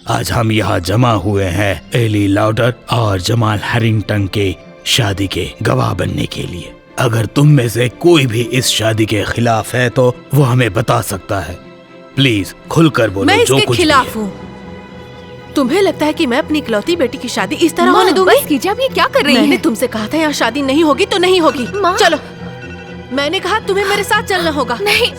आज हम यहाँ जमा हुए हैं एली लाउडर और जमाल हैरिंगटन के शादी के गवाह बनने के लिए। अगर तुम में से कोई भी इस शादी के खिलाफ है तो वो हमें बता सकता है। प्लीज खुलकर बोलो। मैं जो इसके कुछ खिलाफ हूँ। तुम्हें लगता है कि मैं अपनी इकलौती बेटी की शादी इस तरह होने दूंगी? बस कीजिए, आप ये क्या कर रही हैं? मैंने तुमसे कहा था यहाँ शादी नहीं होगी तो नहीं होगी। माँ। चलो, मैंने कहा तुम्हें मेरे साथ चलना होगा। नहीं,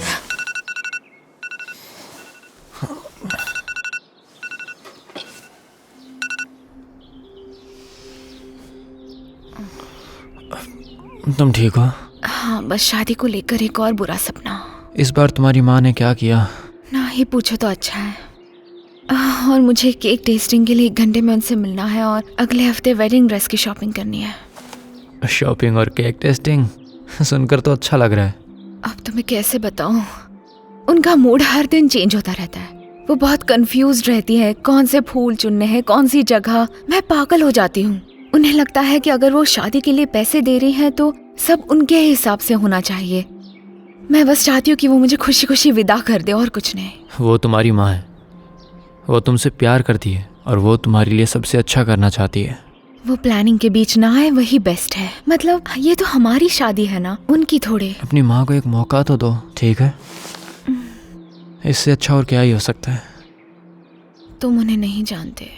तुम ठीक हो? हाँ, बस शादी को लेकर एक और बुरा सपना। इस बार तुम्हारी माँ ने क्या किया? ना ही पूछो तो अच्छा है। और मुझे केक टेस्टिंग के लिए 1 घंटे में उनसे मिलना है और अगले हफ्ते वेडिंग ड्रेस की शॉपिंग करनी है। शॉपिंग और केक टेस्टिंग सुनकर तो अच्छा लग रहा है। अब तुम्हें कैसे बताऊं, उनका मूड हर दिन चेंज होता रहता है। वो बहुत कंफ्यूज्ड रहती है, कौन से फूल चुनने हैं, कौन सी जगह। मैं पागल हो जाती हूँ। उन्हें लगता है कि अगर वो शादी के लिए पैसे दे रही हैं तो सब उनके हिसाब से होना चाहिए। मैं बस चाहती हूँ कि वो मुझे खुशी खुशी विदा कर दे और कुछ नहीं। वो तुम्हारी माँ है, वो तुमसे प्यार करती है और वो तुम्हारे लिए सबसे अच्छा करना चाहती है। वो प्लानिंग के बीच ना आए वही बेस्ट है। मतलब ये तो हमारी शादी है ना, उनकी थोड़े। अपनी माँ को एक मौका तो दो, ठीक है? इससे अच्छा और क्या ही हो सकता है। तुम उन्हें नहीं जानते।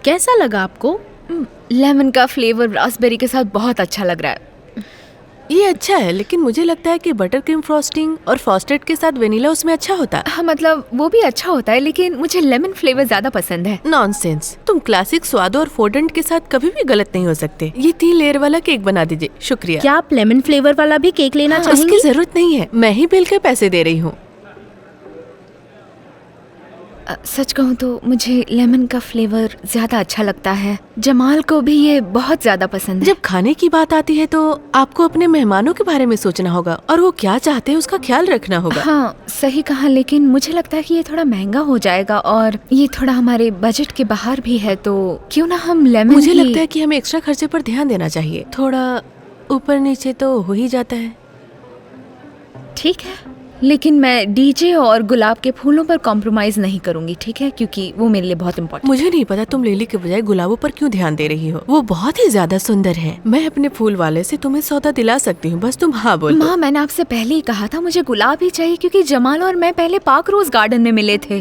कैसा लगा आपको? लेमन का फ्लेवर रास्पबेरी के साथ बहुत अच्छा लग रहा है। ये अच्छा है, लेकिन मुझे लगता है कि बटर क्रीम फ्रॉस्टिंग और फ्रॉस्टेड के साथ वेनिला उसमें अच्छा होता है। हाँ, मतलब वो भी अच्छा होता है, लेकिन मुझे लेमन फ्लेवर ज्यादा पसंद है। नॉनसेंस, तुम क्लासिक स्वादों और फोर्डेंट के साथ कभी भी गलत नहीं हो सकते। ये 3 लेयर वाला केक बना दीजिए। शुक्रिया। क्या आप लेमन फ्लेवर वाला भी केक लेना हाँ, चाहेंगी? उसकी जरूरत नहीं है, मैं ही बिल के पैसे दे रही हूँ। सच कहूँ तो मुझे लेमन का फ्लेवर ज्यादा अच्छा लगता है। जमाल को भी ये बहुत ज्यादा पसंद है। जब खाने की बात आती है तो आपको अपने मेहमानों के बारे में सोचना होगा और वो क्या चाहते हैं उसका ख्याल रखना होगा। हाँ, सही कहा, लेकिन मुझे लगता है कि ये थोड़ा महंगा हो जाएगा और ये थोड़ा हमारे बजट के बाहर भी है, तो क्यों ना हम लेमन मुझे लगता है कि हमें एक्स्ट्रा खर्चे पर ध्यान देना चाहिए। थोड़ा ऊपर नीचे तो हो ही जाता है। ठीक है, लेकिन मैं डीजे और गुलाब के फूलों पर कॉम्प्रोमाइज नहीं करूंगी, ठीक है? क्योंकि वो मेरे लिए बहुत इम्पोर्टेंट। मुझे नहीं पता तुम लिली के बजाय गुलाबों पर क्यों ध्यान दे रही हो। वो बहुत ही ज्यादा सुंदर है। मैं अपने फूल वाले से तुम्हें सौदा दिला सकती हूँ, बस तुम हाँ बोलो। माँ, मैंने आपसे पहले ही कहा था मुझे गुलाब ही चाहिए, क्योंकि जमाल और मैं पहले पार्क रोज गार्डन में मिले थे।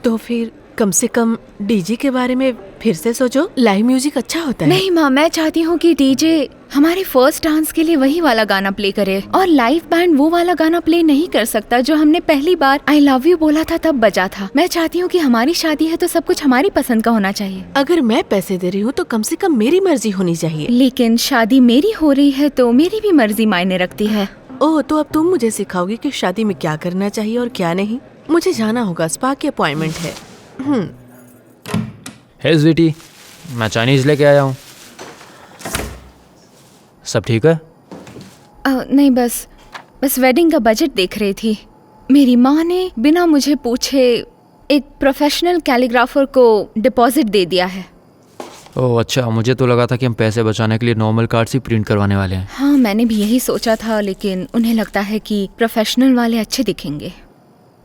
तो फिर कम से कम डीजे के बारे में फिर से सोचो। लाइव म्यूजिक अच्छा होता है। नहीं माँ, मैं चाहती हूँ कि डीजे हमारे फर्स्ट डांस के लिए वही वाला गाना प्ले करे और लाइव बैंड वो वाला गाना प्ले नहीं कर सकता जो हमने पहली बार आई लव यू बोला था तब बजा था। मैं चाहती हूँ कि हमारी शादी है तो सब कुछ हमारी पसंद का होना चाहिए। अगर मैं पैसे दे रही हूँ तो कम से कम मेरी मर्जी होनी चाहिए। लेकिन शादी मेरी हो रही है तो मेरी भी मर्जी मायने रखती है। ओह, तो अब तुम मुझे सिखाओगी कि शादी में क्या करना चाहिए और क्या नहीं। मुझे जाना होगा, स्पा की अपॉइंटमेंट है। हे स्वीटी, मैं चाइनीज लेके आया हूँ। सब ठीक है? नहीं, बस वेडिंग का बजट देख रही थी। मेरी माँ ने बिना मुझे पूछे एक प्रोफेशनल कैलीग्राफर को डिपॉजिट दे दिया है। ओह अच्छा, मुझे तो लगा था कि हम पैसे बचाने के लिए नॉर्मल कार्ड्स ही प्रिंट करवाने वाले हैं। हाँ, मैंने भी यही सोचा था, लेकिन उन्हें लगता है कि प्रोफेशनल वाले अच्छे दिखेंगे।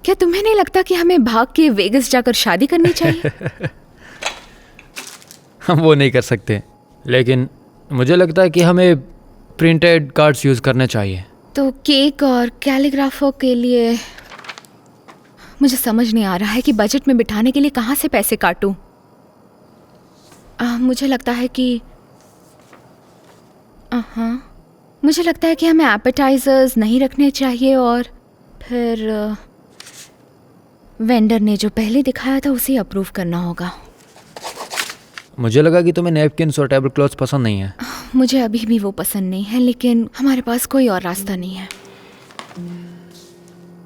क्या तुम्हें नहीं लगता कि हमें भाग के वेगस जाकर शादी करनी चाहिए? हम वो नहीं कर सकते, लेकिन मुझे लगता है कि हमें प्रिंटेड कार्ड्स यूज़ करने चाहिए। तो केक और कैलीग्राफर के लिए मुझे समझ नहीं आ रहा है कि बजट में बिठाने के लिए कहाँ से पैसे काटूं। मुझे लगता है कि मुझे लगता है कि हमें एपेटाइजर्स नहीं रखने चाहिए और फिर वेंडर ने जो पहले दिखाया था उसे अप्रूव करना होगा। मुझे लगा कि तुम्हें नैपकिन्स और टेबल क्लॉथ्स पसंद नहीं है। मुझे अभी भी वो पसंद नहीं है, लेकिन हमारे पास कोई और रास्ता नहीं है।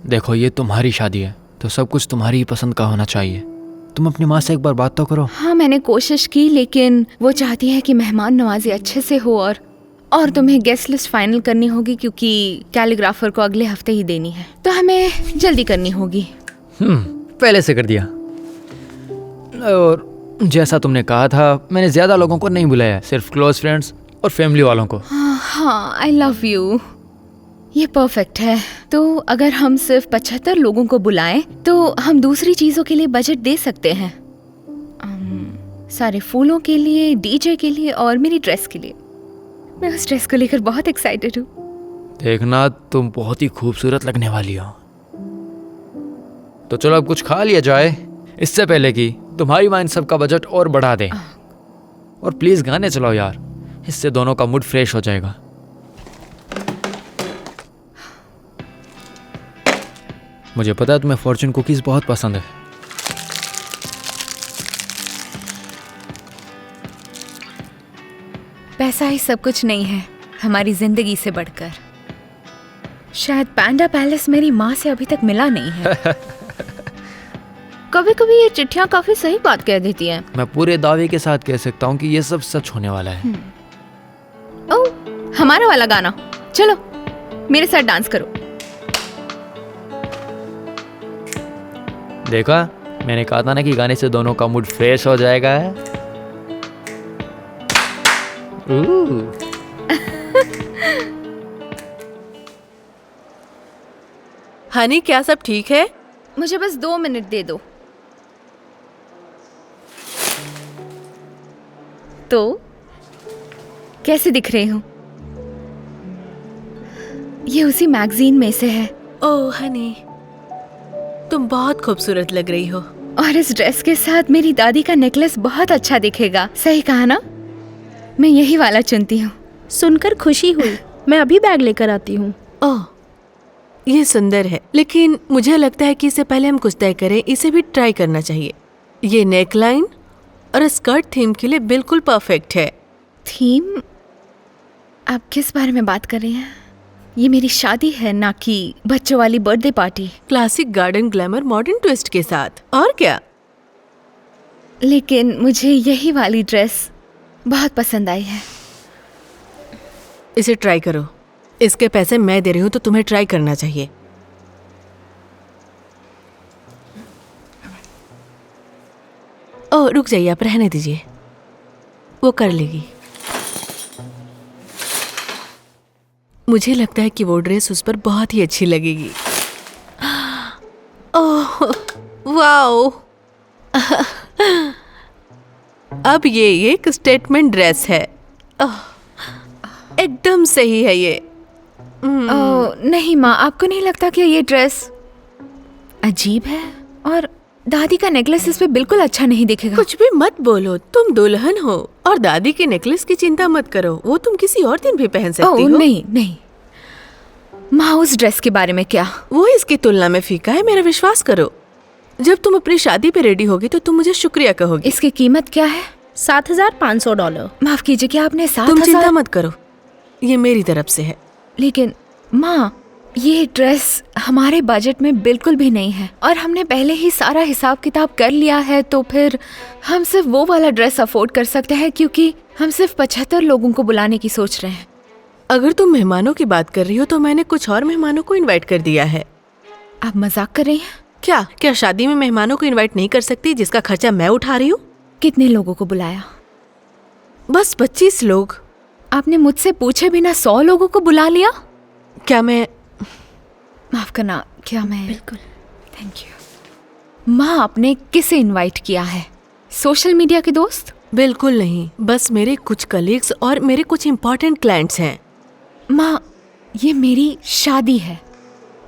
देखो, ये तुम्हारी शादी है तो सब कुछ तुम्हारी ही पसंद का होना चाहिए। तुम अपनी माँ से एक बार बात तो करो। हाँ, मैंने कोशिश की, लेकिन वो चाहती है कि मेहमान नवाजी अच्छे से हो और तुम्हें गेस्ट लिस्ट फाइनल करनी होगी क्योंकि कैलीग्राफर को अगले हफ्ते ही देनी है, तो हमें जल्दी करनी होगी। पहले से कर दिया। और जैसा तुमने कहा था, मैंने ज़्यादा लोगों को नहीं बुलाया, सिर्फ क्लोज फ्रेंड्स और फैमिली वालों को। हाँ, आई लव यू। ये परफेक्ट है। तो अगर हम सिर्फ 75 लोगों को बुलाएं तो हम दूसरी चीजों के लिए बजट दे सकते हैं। सारे फूलों के लिए, डीजे के लिए और मेरी ड्रेस के लिए। मैं उस ड्रेस को लेकर बहुत एक्साइटेड हूँ। देखना तुम बहुत ही खूबसूरत लगने वाली हो। तो चलो अब कुछ खा लिया जाए, इससे पहले कि तुम्हारी माँ इन सब का बजट और बढ़ा दे। और प्लीज गाने चलाओ यार, इससे दोनों का मूड फ्रेश हो जाएगा। मुझे पता है तुम्हें फॉर्चून कुकीज बहुत पसंद है। पैसा ही सब कुछ नहीं है हमारी जिंदगी से बढ़कर। शायद पैंडा पैलेस मेरी माँ से अभी तक मिला नहीं है। कभी कभी ये चिट्ठियाँ काफी सही बात कह देती हैं। मैं पूरे दावे के साथ कह सकता हूँ कि ये सब सच होने वाला है। ओह, हमारा वाला गाना। चलो मेरे साथ डांस करो। देखा, मैंने कहा था ना कि गाने से दोनों का मूड फ्रेश हो जाएगा। हनी, क्या सब ठीक है? मुझे बस 2 मिनट दे दो। तो कैसे दिख रही हूँ? ये उसी मैगजीन में से है। ओह हनी, तुम बहुत खूबसूरत लग रही हो। और इस ड्रेस के साथ मेरी दादी का नेकलेस बहुत अच्छा दिखेगा। सही कहा ना? मैं यही वाला चुनती हूँ। सुनकर खुशी हुई। मैं अभी बैग लेकर आती हूँ। ओह, ये सुंदर है, लेकिन मुझे लगता है कि इससे पहले हम कुछ तय करें। इसे भी ट्राई करना चाहिए। ये नेकलाइन और स्कर्ट थीम के लिए बिल्कुल परफेक्ट है। थीम? आप किस बारे में बात कर रही हैं? ये मेरी शादी है, ना कि बच्चों वाली birthday party. Classic garden glamour modern twist के साथ, और क्या। लेकिन मुझे यही वाली ड्रेस बहुत पसंद आई है। इसे ट्राई करो। इसके पैसे मैं दे रही हूँ तो तुम्हें ट्राई करना चाहिए। ओह, रुक जाइए, आप रहने दीजिए, वो कर लेगी। मुझे लगता है कि वो ड्रेस उस पर बहुत ही अच्छी लगेगी। Oh wow. अब ये एक स्टेटमेंट ड्रेस है। एकदम सही है ये। नहीं माँ, आपको नहीं लगता कि ये ड्रेस अजीब है? और दादी का नेकलेस इस पे बिल्कुल अच्छा नहीं दिखेगा। कुछ भी मत बोलो, तुम दुल्हन हो। और दादी के नेकलेस की चिंता मत करो, वो तुम किसी और दिन भी पहन सकती हो। नहीं नहीं माँ, उस ड्रेस के बारे में क्या? वो इसकी तुलना में फीका है, मेरा विश्वास करो। जब तुम अपनी शादी पे रेडी होगी तो तुम मुझे शुक्रिया कहोगी। इसकी कीमत क्या है? $7,500। माफ कीजिए, क्या आपने 7,000? तुम चिंता मत करो, ये मेरी तरफ से है। लेकिन माँ, ये ड्रेस हमारे बजट में बिल्कुल भी नहीं है और हमने पहले ही सारा हिसाब किताब कर लिया है। तो फिर हम सिर्फ वो वाला ड्रेस अफोर्ड कर सकते हैं क्योंकि हम सिर्फ 75 लोगों को बुलाने की सोच रहे हैं। अगर तुम मेहमानों की बात कर रही हो तो मैंने कुछ और मेहमानों को इनवाइट कर दिया है। आप मजाक कर रही हैं? क्या शादी में मेहमानों को इनवाइट नहीं कर सकती जिसका खर्चा मैं उठा रही हूँ? कितने लोगों को बुलाया? बस 25 लोग। आपने मुझसे पूछे बिना 100 लोगों को बुला लिया? क्या मैं माफ करना, क्या मैं? बिल्कुल, थैंक यू। माँ, आपने किसे इनवाइट किया है? सोशल मीडिया के दोस्त? बिल्कुल नहीं, बस मेरे कुछ कलीग्स और मेरे कुछ इम्पोर्टेंट क्लाइंट्स हैं। माँ, ये मेरी शादी है।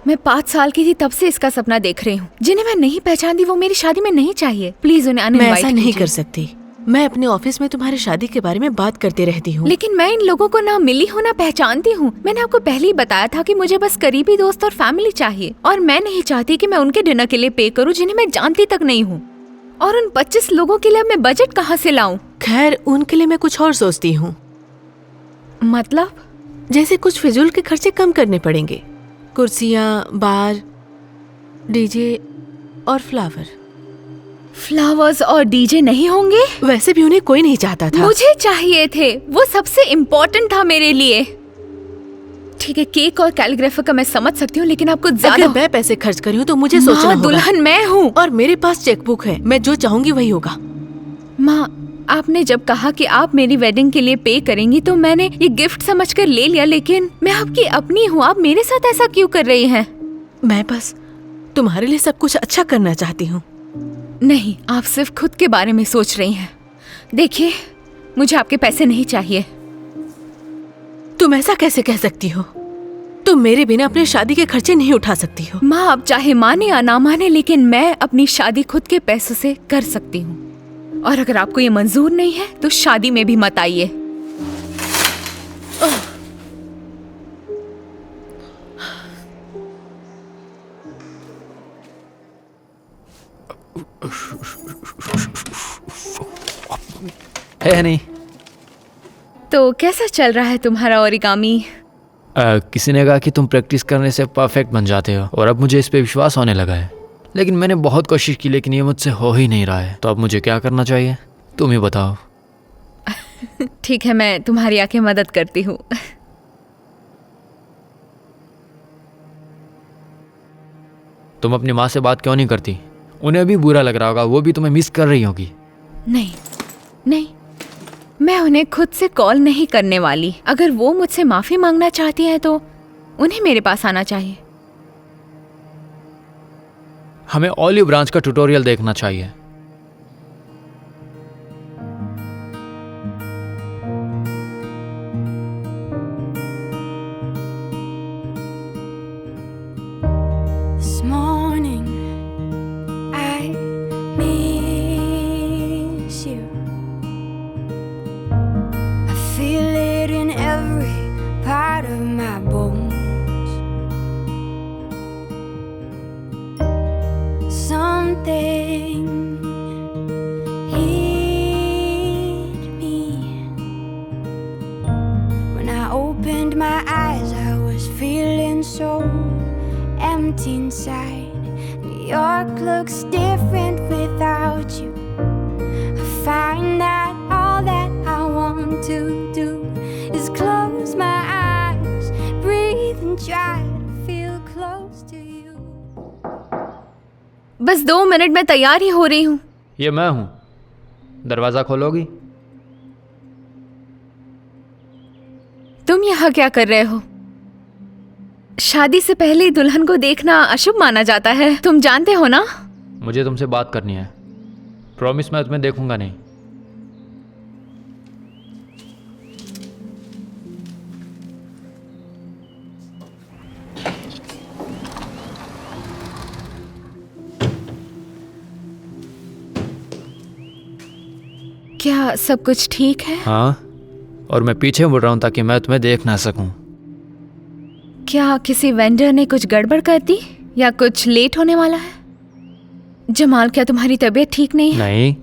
मैं 5 साल की थी तब से इसका सपना देख रही हूँ। जिन्हें मैं नहीं पहचानती वो मेरी शादी में नहीं चाहिए। प्लीज उन्हें अनइनवाइट कीजिए। मैं ऐसा नहीं कर सकती। मैं अपने ऑफिस में तुम्हारी शादी के बारे में बात करती रहती हूँ। लेकिन मैं इन लोगों को ना मिली हूँ ना पहचानती हूँ। मैंने आपको पहले ही बताया था कि मुझे बस करीबी दोस्त और फैमिली चाहिए और मैं नहीं चाहती कि मैं उनके डिनर के लिए पे करूँ जिन्हें मैं जानती तक नहीं हूँ। और उन 25 लोगों के लिए मैं बजट कहाँ से लाऊं? खैर, उनके लिए मैं कुछ और सोचती हूँ। मतलब? जैसे कुछ फिजूल के खर्चे कम करने पड़ेंगे। कुर्सियाँ, बार, डीजे और फ्लावर्स और डीजे नहीं होंगे? वैसे भी उन्हें कोई नहीं चाहता था। मुझे चाहिए थे, वो सबसे इम्पोर्टेंट था मेरे लिए। ठीक है, केक और कैलीग्राफर का मैं समझ सकती हूँ, लेकिन आपको ज्यादा। अगर मैं पैसे खर्च कर रही हूँ तो मुझे सोचना होगा। दुल्हन मैं हूँ और मेरे पास चेकबुक है। मैं जो चाहूंगी वही होगा। माँ, आपने जब कहा कि आप मेरी वेडिंग के लिए पे करेंगी तो मैंने ये गिफ्ट समझकर ले लिया, लेकिन मैं आपकी अपनी हूँ, आप मेरे साथ ऐसा क्यों कर रही हैं? मैं बस तुम्हारे लिए सब कुछ अच्छा करना चाहती हूँ। नहीं, आप सिर्फ खुद के बारे में सोच रही हैं। देखिए, मुझे आपके पैसे नहीं चाहिए। तुम ऐसा कैसे कह सकती हो? तुम मेरे बिना अपने शादी के खर्चे नहीं उठा सकती हो। माँ, आप चाहे माने या ना माने, लेकिन मैं अपनी शादी खुद के पैसों से कर सकती हूँ। और अगर आपको ये मंजूर नहीं है तो शादी में भी मत आइए। है नहीं। तो कैसा चल रहा है तुम्हारा ओरिगामी? किसी ने कहा कि तुम प्रैक्टिस करने से परफेक्ट बन जाते हो और अब मुझे इस पे विश्वास होने लगा है। लेकिन मैंने बहुत कोशिश की, लेकिन ये मुझसे हो ही नहीं रहा है। तो अब मुझे क्या करना चाहिए, तुम ही बताओ। ठीक है, मैं तुम्हारी आके मदद करती हूँ। तुम अपनी माँ से बात क्यों नहीं करती? उन्हें भी बुरा लग रहा होगा, वो भी तुम्हें मिस कर रही होगी। नहीं नहीं, मैं उन्हें खुद से कॉल नहीं करने वाली। अगर वो मुझसे माफी मांगना चाहती है तो उन्हें मेरे पास आना चाहिए। हमें ऑलिव ब्रांच का ट्यूटोरियल देखना चाहिए। This morning I miss you. I feel it in every part of my bones. Something hit me when I opened my eyes. I was feeling so empty inside. New York looks different without you. I find that all that I want to do is close my eyes, breathe and try to feel close to you. बस 2 minute में तैयार ही हो रही हूँ। ये मैं हूं, दरवाजा खोलोगी? तुम यहाँ क्या कर रहे हो? शादी से पहले दुल्हन को देखना अशुभ माना जाता है, तुम जानते हो ना? मुझे तुमसे बात करनी है। प्रॉमिस मैं तुम्हें देखूंगा नहीं। क्या सब कुछ ठीक है? हाँ, और मैं पीछे मुड़ रहा हूं ताकि मैं तुम्हें देख ना सकूं। क्या किसी वेंडर ने कुछ गड़बड़ कर दी या कुछ लेट होने वाला है? जमाल, क्या तुम्हारी तबीयत ठीक नहीं है? नहीं,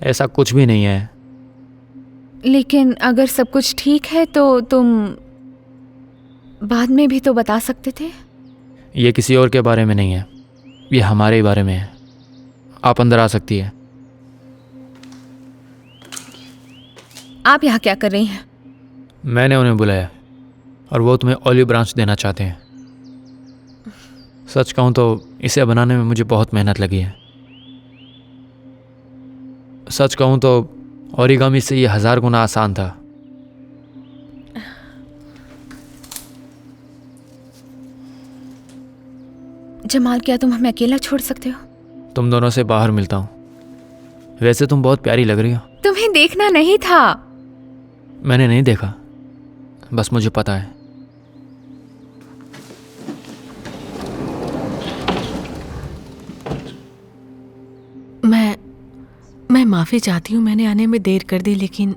ऐसा कुछ भी नहीं है। लेकिन अगर सब कुछ ठीक है तो तुम बाद में भी तो बता सकते थे। ये किसी और के बारे में नहीं है, ये हमारे ही बारे में है। आप अंदर आ सकती है। आप यहाँ क्या कर रही हैं? मैंने उन्हें बुलाया और वो तुम्हें ऑलिव ब्रांच देना चाहते हैं। सच कहूँ तो इसे बनाने में मुझे बहुत मेहनत लगी है। सच कहूँ तो ओरिगामी से ये 1000 गुना आसान था। जमाल, क्या तुम हमें अकेला छोड़ सकते हो? तुम दोनों से बाहर मिलता हूँ। वैसे तुम बहुत प्यारी लग रही हो। तुम्हें देखना नहीं था। मैंने नहीं देखा, बस मुझे पता है। मैं माफी चाहती हूँ, मैंने आने में देर कर दी, लेकिन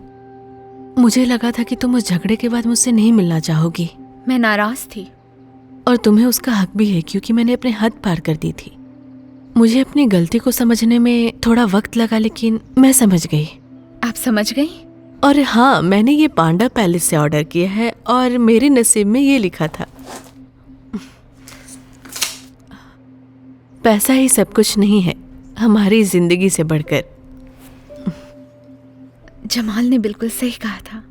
मुझे लगा था कि तुम उस झगड़े के बाद मुझसे नहीं मिलना चाहोगी। मैं नाराज थी। और तुम्हें उसका हक भी है, क्योंकि मैंने अपने हद पार कर दी थी। मुझे अपनी गलती को समझने में थोड़ा वक्त लगा, लेकिन मैं समझ गई। आप समझ गई? और हाँ, मैंने ये पांडा पैलेस से ऑर्डर किया है और मेरे नसीब में ये लिखा था। पैसा ही सब कुछ नहीं है हमारी जिंदगी से बढ़कर। जमाल ने बिल्कुल सही कहा था।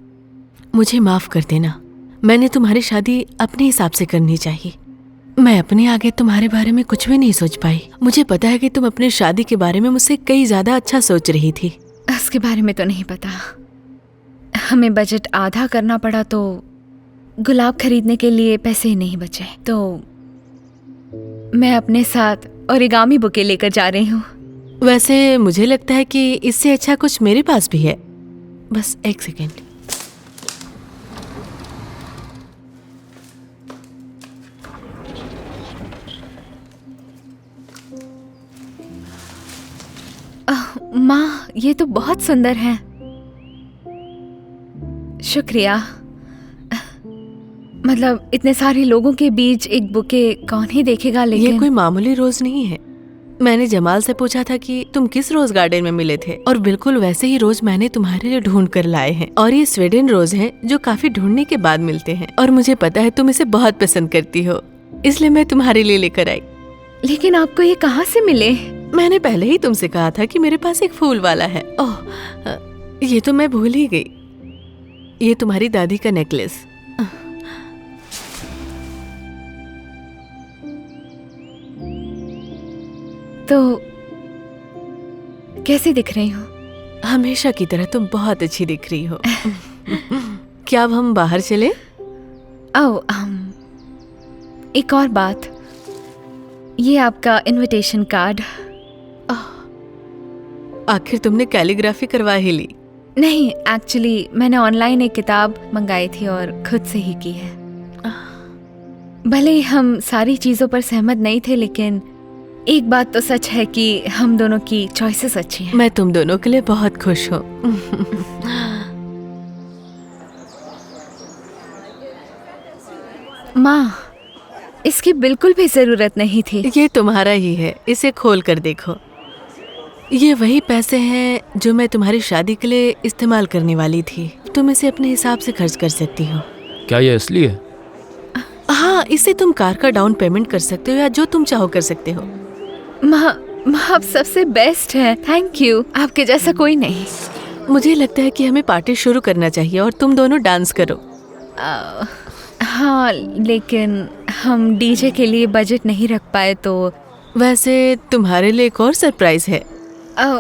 मुझे माफ कर देना, मैंने तुम्हारी शादी अपने हिसाब से करनी चाहिए। मैं अपने आगे तुम्हारे बारे में कुछ भी नहीं सोच पाई। मुझे पता है कि तुम अपनी शादी के बारे में मुझसे कई ज्यादा अच्छा सोच रही थी, उसके बारे में तो नहीं पता। हमें बजट आधा करना पड़ा तो गुलाब खरीदने के लिए पैसे ही नहीं बचे, तो मैं अपने साथ ओरिगामी बुके लेकर जा रही हूँ। वैसे मुझे लगता है कि इससे अच्छा कुछ मेरे पास भी है। बस एक सेकेंड। माँ, ये तो बहुत सुंदर है। शुक्रिया। मतलब इतने सारे लोगों के बीच एक बुके कौन ही देखेगा, लेकिन ये कोई मामूली रोज नहीं है। मैंने जमाल से पूछा था कि तुम किस रोज गार्डन में मिले थे, और बिल्कुल वैसे ही रोज मैंने तुम्हारे लिए ढूंढ कर लाए हैं। और ये स्वीडन रोज हैं जो काफी ढूंढने के बाद मिलते हैं, और मुझे पता है तुम इसे बहुत पसंद करती हो, इसलिए मैं तुम्हारे लिए लेकर आई। लेकिन आपको ये कहाँ से मिले? मैंने पहले ही तुमसे कहा था कि मेरे पास एक फूल वाला है। ओह, ये तो मैं भूल ही गई। ये तुम्हारी दादी का नेकलेस। तो कैसी दिख रही हो? हमेशा की तरह तुम बहुत अच्छी दिख रही हो। क्या अब हम बाहर चले? एक और बात, ये आपका इनविटेशन कार्ड। आखिर तुमने कैलीग्राफी करवा ही ली? नहीं, एक्चुअली मैंने ऑनलाइन एक किताब मंगाई थी और खुद से ही की है। भले ही हम सारी चीजों पर सहमत नहीं थे, लेकिन एक बात तो सच है कि हम दोनों की चॉइसेस अच्छी हैं। मैं तुम दोनों के लिए बहुत खुश हूँ। माँ, इसकी बिल्कुल भी जरूरत नहीं थी। ये तुम्हारा ही है, इसे खोल कर देखो। ये वही पैसे हैं जो मैं तुम्हारी शादी के लिए इस्तेमाल करने वाली थी। तुम इसे अपने हिसाब से खर्च कर सकती हो। क्या ये असली है? हाँ, इससे तुम कार का डाउन पेमेंट कर सकते हो या जो तुम चाहो कर सकते हो। माँ, आप सबसे बेस्ट हैं। Thank you. आपके जैसा कोई नहीं। मुझे लगता है कि हमें पार्टी शुरू करना चाहिए और तुम दोनों डांस करो। हाँ, लेकिन हम डीजे के लिए बजट नहीं रख पाए तो। वैसे तुम्हारे लिए एक और सरप्राइज है।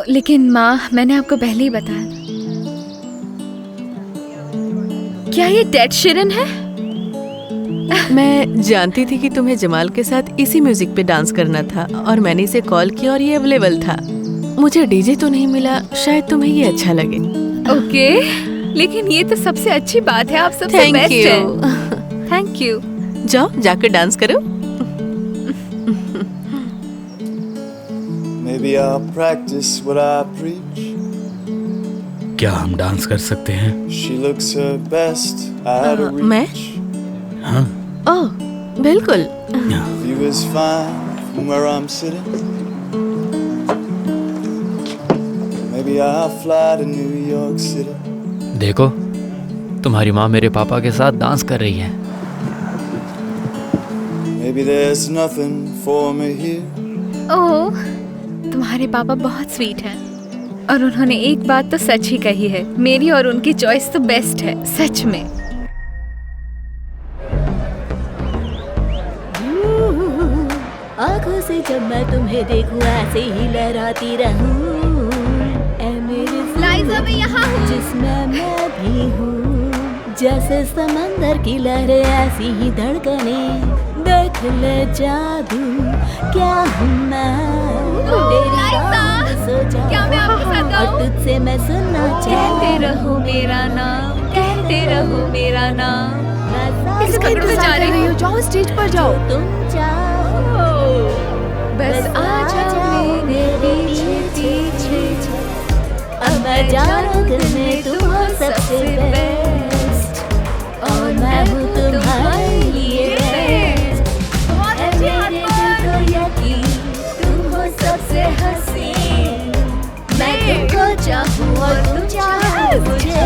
लेकिन माँ, मैंने आपको पहले ही बताया था। क्या ये डेड शीरन है? मैं जानती थी कि तुम्हें जमाल के साथ इसी म्यूजिक पे डांस करना था, और मैंने इसे कॉल किया और ये अवेलेबल था। मुझे डीजे तो नहीं मिला, शायद तुम्हें ये अच्छा लगे। ओके, लेकिन ये तो सबसे अच्छी बात है। आप सबसे बेस्ट हैं। Thank you. जाओ, जाकर डांस करो। Maybe I'll practice what I preach. क्या हम डांस कर सकते हैं? She looks her best out of मैं? reach. हाँ, ओह, बिल्कुल। View is fine from where I'm sitting. Maybe I'll fly to New York City. देखो, तुम्हारी माँ मेरे पापा के साथ डांस कर रही है। Maybe there's nothing for me here. ओह, तुम्हारे पापा बहुत स्वीट हैं, और उन्होंने एक बात तो सच ही कही है, मेरी और उनकी चॉइस तो बेस्ट है, सच में। आँखों से जब मैं तुम्हें देखूं ऐसे ही लहराती रहूं, ऐ मेरे लाइज़ा, मैं यहाँ हूँ। जिसमें मैं भी हूँ, जैसे समंदर की लहरें ऐसी ही धड़कने, देख ले जादू क्या हूँ मैं। तेरी बात सोचा क्या मैं आपके साथ गाऊं? और तुझसे मैं सुनना कहते रहो मेरा नाम, कहते रहो मेरा नाम। मैं इस कमरे में जा रही हो, जाओ स्टेज पर जाओ। तुम चाहो बस आ जाओ मेरे पीछे, अब मैं जानूं तुम्हें तुम हो सबसे बेस्ट, और मैं हूँ तुम्हारे लिए बेस्ट। बहुत अच्छी हाथ पर। तो यकीन तुम हो सबसे हसीन, मैं तुमको चाहूँ और तुम चाहो मुझे।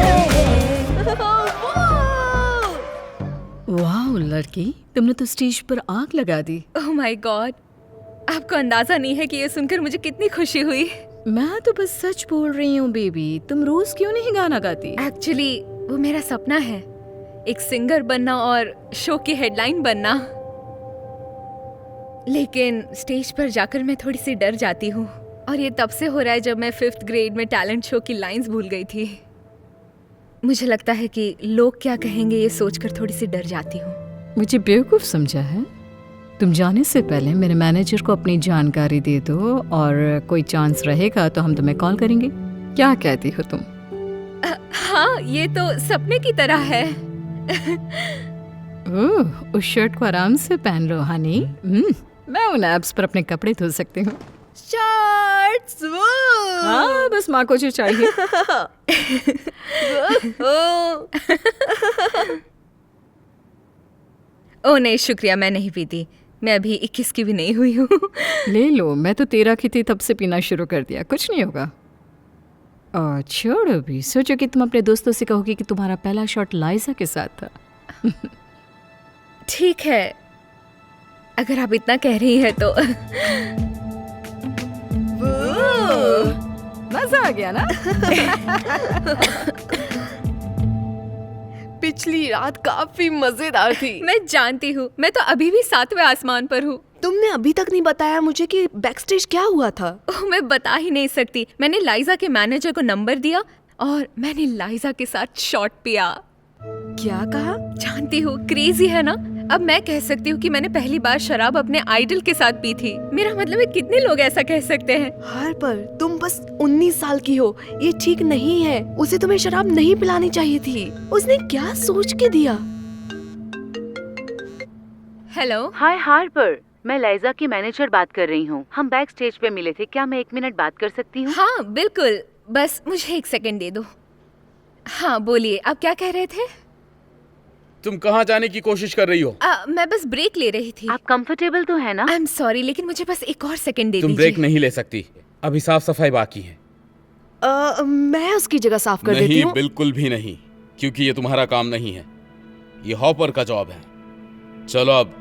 वाह लड़की, तुमने तो स्टेज पर आग लगा दी। ओह माय गॉड, आपको अंदाजा नहीं है कि ये सुनकर मुझे कितनी खुशी हुई। मैं तो बस सच बोल रही हूँ बेबी, तुम रोज क्यों नहीं गाना गाती? एक्चुअली वो मेरा सपना है, एक सिंगर बनना और शो की हेडलाइन बनना। लेकिन स्टेज पर जाकर मैं थोड़ी सी डर जाती हूँ, और ये तब से हो रहा है जब मैं 5th ग्रेड में टैलेंट शो की लाइंस भूल गई थी। मुझे लगता है कि लोग क्या कहेंगे ये सोचकर थोड़ी सी डर जाती हूँ। मुझे बेवकूफ़ समझा है? तुम जाने से पहले मेरे मैनेजर को अपनी जानकारी दे दो और कोई चांस रहेगा तो हम तुम्हें कॉल करेंगे। क्या कहती हो तुम? हाँ, ये तो सपने की तरह है। ओह, उस शर्ट को आराम से पहन लो हनी। मैं उन एप्स पर अपने कपड़े धो सकती हूँ। शॉर्ट्स हाँ, बस माँ को जो चाहिए। ओ नहीं शुक्रिया, मैं नहीं पीती। मैं अभी 21 की भी नहीं हुई हूँ। ले लो, मैं तो 13 की थी तब से पीना शुरू कर दिया। कुछ नहीं होगा। और छोड़ो भी, सोचो कि तुम अपने दोस्तों से कहोगी कि तुम्हारा पहला शॉट लाइजा के साथ था। ठीक है, अगर आप इतना कह रही है तो। मजा आ गया ना? पिछली रात काफी मजेदार थी। मैं जानती हूँ, मैं तो अभी भी 7वें आसमान पर हूँ। तुमने अभी तक नहीं बताया मुझे कि बैकस्टेज क्या हुआ था। ओह, मैं बता ही नहीं सकती। मैंने लाइजा के मैनेजर को नंबर दिया और मैंने लाइजा के साथ शॉट पिया। क्या कहा? जानती हूँ, क्रेजी है ना? अब मैं कह सकती हूँ कि मैंने पहली बार शराब अपने आइडल के साथ पी थी। मेरा मतलब है कितने लोग ऐसा कह सकते हैं। हार्पर, तुम बस 19 साल की हो, ये ठीक नहीं है। उसे तुम्हें शराब नहीं पिलानी चाहिए थी। उसने क्या सोच के दिया? हेलो। हाय हार्पर, मैं लाइजा की मैनेजर बात कर रही हूँ। हम बैक स्टेज पे मिले थे, क्या मैं 1 मिनट बात कर सकती हूँ? हाँ बिल्कुल, बस मुझे 1 सेकंड दे दो। हाँ बोलिए, आप क्या कह रहे थे? तुम कहाँ जाने की कोशिश कर रही हो? मैं बस ब्रेक ले रही थी। आप कंफर्टेबल तो है ना? आई एम सॉरी, लेकिन मुझे बस 1 और सेकंड दे तुम दीजिए। ब्रेक नहीं ले सकती, अभी साफ सफाई बाकी है। मैं उसकी जगह साफ कर देती हूँ। नहीं, बिल्कुल भी नहीं, क्योंकि ये तुम्हारा काम नहीं है, ये हॉपर का जॉब है। चलो अब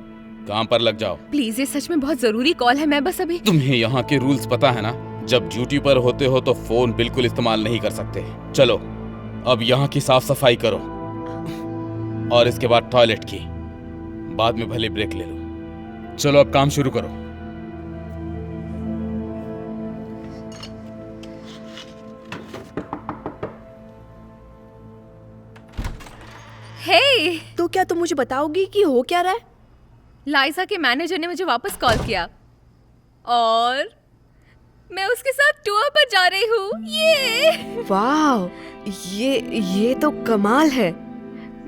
काम पर लग जाओ। प्लीज, ये सच में बहुत जरूरी कॉल है। मैं बस अभी। तुम्हें यहाँ के रूल्स पता है ना? जब ड्यूटी पर होते हो तो फोन बिल्कुल इस्तेमाल नहीं कर सकते। चलो अब यहाँ की साफ सफाई करो और इसके बाद टॉयलेट की, बाद में भले ब्रेक ले लो। चलो अब काम शुरू करो। हे, तो क्या तुम मुझे बताओगी कि हो क्या रहा है? लाइजा के मैनेजर ने मुझे वापस कॉल किया और मैं उसके साथ टूर पर जा रही हूँ। ये वाह, ये तो कमाल है।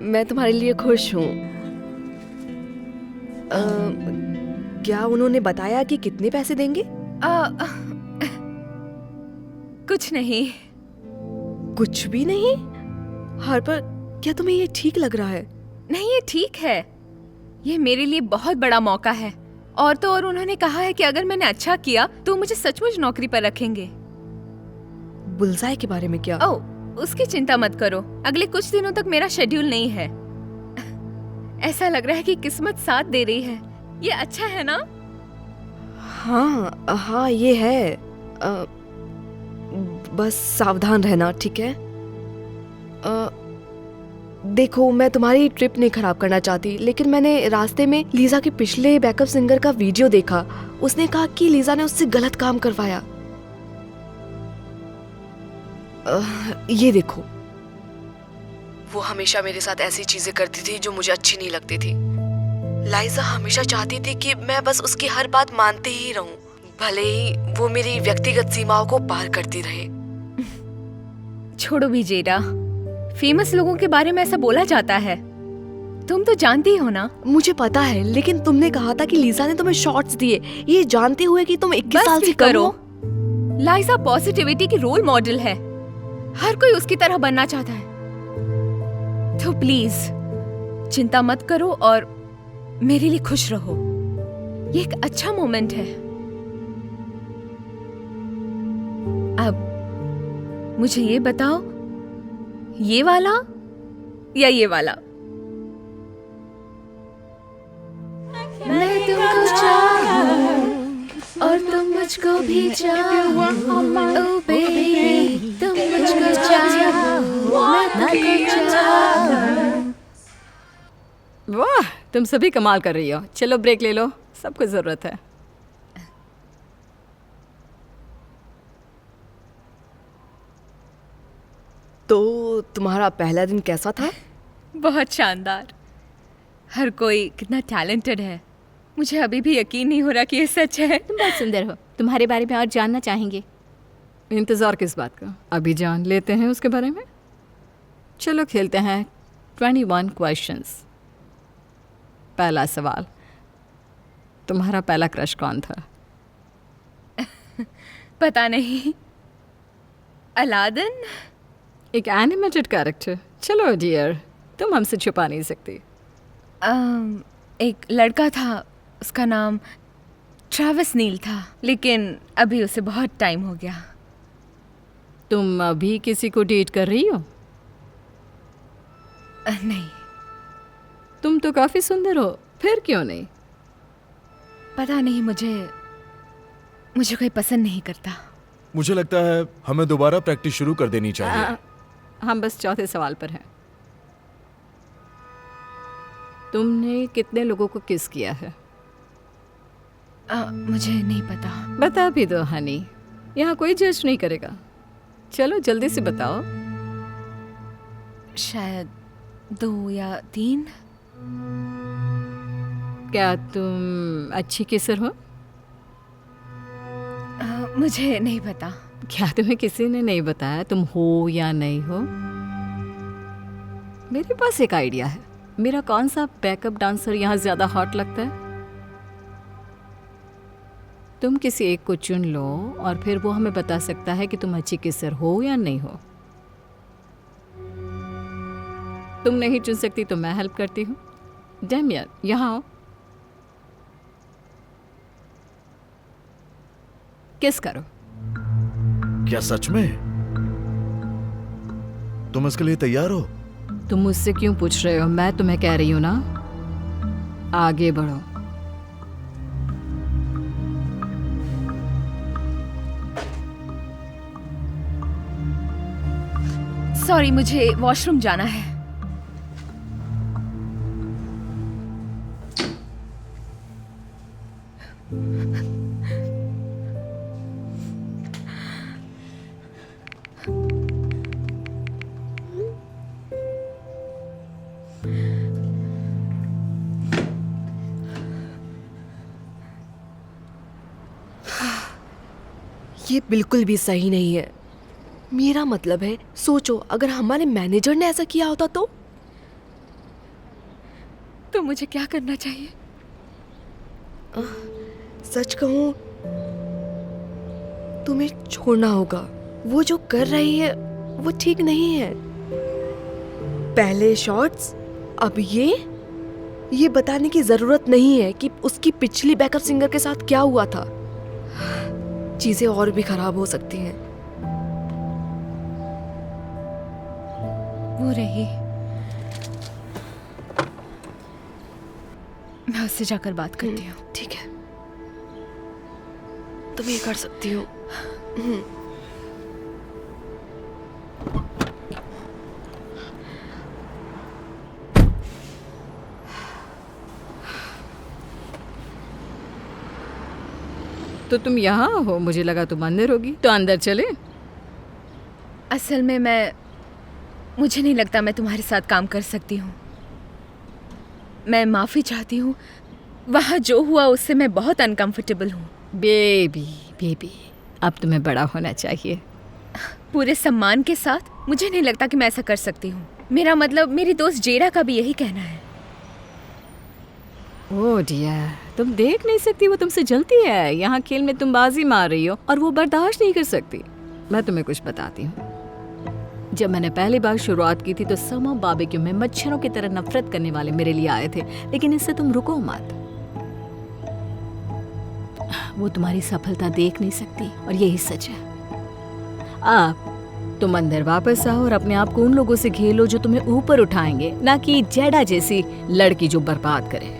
मैं तुम्हारे लिए खुश हूँ। क्या उन्होंने बताया कि कितने पैसे देंगे? कुछ नहीं। कुछ भी नहीं? हार्पर, क्या तुम्हें ये ठीक लग रहा है? नहीं, ये ठीक है। ये मेरे लिए बहुत बड़ा मौका है। और तो और उन्होंने कहा है कि अगर मैंने अच्छा किया तो मुझे सचमुच नौकरी पर रखेंगे। बुलसाई के बारे में क्या? ओह, उसकी चिंता मत करो। अगले कुछ दिनों तक मेरा शेड्यूल नहीं है। ऐसा लग रहा है कि किस्मत साथ दे रही है। ये अच्छा है ना? हाँ, ये है। बस सावधान रहना, ठीक है? देखो, मैं तुम्हारी ट्रिप नहीं खराब करना चाहती, लेकिन मैंने रास्ते में लीजा के पिछले बैकअप सिंगर का वीडियो देखा। उसने कहा कि लीजा ने उससे गलत काम करवाया। ये देखो, वो हमेशा मेरे साथ ऐसी चीजें करती थी जो मुझे अच्छी नहीं लगती थी। लाइजा हमेशा चाहती थी कि मैं बस उसकी हर बात मानते ही रहूं, भले ही वो मेरी व्यक्तिगत सीमाओं को पार करती रहे। छोड़ो भी जेडा, फेमस लोगों के बारे में ऐसा बोला जाता है, तुम तो जानती हो ना। मुझे पता है, लेकिन तुमने कहा था कि लीजा ने तुम्हें शॉट्स दिए, ये जानते हुए कि तुम 21 साल से कम हो। लाइजा पॉजिटिविटी की रोल मॉडल है। हर कोई उसकी तरह बनना चाहता है। तो प्लीज चिंता मत करो और मेरे लिए खुश रहो। ये एक अच्छा मोमेंट है। अब मुझे ये बताओ, ये वाला या ये वाला? मैं तुमको चाहूं और तुम मुझको भी चाहो, ओ बेबी, तुम मुझको चाहो, मैं तुमको चाहूं। वाह, तुम सभी कमाल कर रही हो। चलो ब्रेक ले लो, सबको जरूरत है। तो तुम्हारा पहला दिन कैसा था? बहुत शानदार। हर कोई कितना टैलेंटेड है। मुझे अभी भी यकीन नहीं हो रहा कि ये सच है। तुम बहुत सुंदर हो, तुम्हारे बारे में और जानना चाहेंगे। इंतज़ार किस बात का, अभी जान लेते हैं उसके बारे में। चलो खेलते हैं 21 क्वेश्चंस। पहला सवाल, तुम्हारा पहला क्रश कौन था? पता नहीं, अलादीन। एक एनिमेटेड कैरेक्टर। चलो डियर, तुम हमसे छुपा नहीं सकती। एक लड़का था, उसका नाम ट्रैविस नील था, लेकिन अभी उसे बहुत टाइम हो गया। तुम अभी किसी को डेट कर रही हो? नहीं। तुम तो काफी सुंदर हो, फिर क्यों नहीं? पता नहीं, मुझे कोई पसंद नहीं करता। मुझे लगता है हमें दोबारा प्रैक्टिस शुरू कर देनी चाहिए। हम बस चौथे सवाल पर हैं। तुमने कितने लोगों को किस किया है? मुझे नहीं पता। बता भी दो हनी, यहाँ कोई जज नहीं करेगा। चलो जल्दी से बताओ। शायद 2 या 3। क्या तुम अच्छी किसर हो? मुझे नहीं पता। क्या तुम्हें किसी ने नहीं बताया तुम हो या नहीं हो? मेरे पास एक आइडिया है। मेरा कौन सा बैकअप डांसर यहाँ ज्यादा हॉट लगता है? तुम किसी एक को चुन लो और फिर वो हमें बता सकता है कि तुम अच्छी किसर हो या नहीं हो। तुम नहीं चुन सकती तो मैं हेल्प करती हूँ। डेमियन, यहाँ आओ। किस करो। क्या सच में? तुम इसके लिए तैयार हो? तुम मुझसे क्यों पूछ रहे हो? मैं तुम्हें कह रही हूं ना, आगे बढ़ो। सॉरी, मुझे वॉशरूम जाना है। ये बिल्कुल भी सही नहीं है। मेरा मतलब है, सोचो अगर हमारे मैनेजर ने ऐसा किया होता तो मुझे क्या करना चाहिए? सच कहूं, तुम्हें छोड़ना होगा। वो जो कर रही है वो ठीक नहीं है। पहले शॉट्स, अब ये बताने की जरूरत नहीं है कि उसकी पिछली बैकअप सिंगर के साथ क्या हुआ था। चीजें और भी खराब हो सकती हैं। वो रही, मैं उससे जाकर बात करती हूँ। ठीक है, तुम ये कर सकती हो। तो तुम यहाँ हो, मुझे लगा तुम अंदर होगी। तो अंदर चले। असल में मुझे नहीं लगता मैं तुम्हारे साथ काम कर सकती हूँ। मैं माफ़ी चाहती हूँ। वहाँ जो हुआ उससे मैं बहुत अनकंफर्टेबल हूँ। बेबी, अब तुम्हें बड़ा होना चाहिए। पूरे सम्मान के साथ मुझे नहीं लगता कि मैं ऐसा कर सकती हूँ। मेरा मतलब, मेरी दोस्त जेरा का भी यही कहना है। ओह डियर, तुम देख नहीं सकती वो तुमसे जलती है। यहाँ खेल में तुम बाजी मार रही हो और वो बर्दाश्त नहीं कर सकती। मैं तुम्हें कुछ बताती हूँ। जब मैंने पहली बार शुरुआत की थी तो समर बारबेक्यू में मच्छरों की तरह नफरत करने वाले मेरे लिए आए थे, लेकिन इससे तुम रुको मत। वो तुम्हारी सफलता देख नहीं सकती और यही सच है। अब तुम अंदर वापस आओ और अपने आप को उन लोगों से घेरो जो तुम्हें ऊपर उठाएंगे, ना कि जेडा जैसी लड़की जो बर्बाद करे।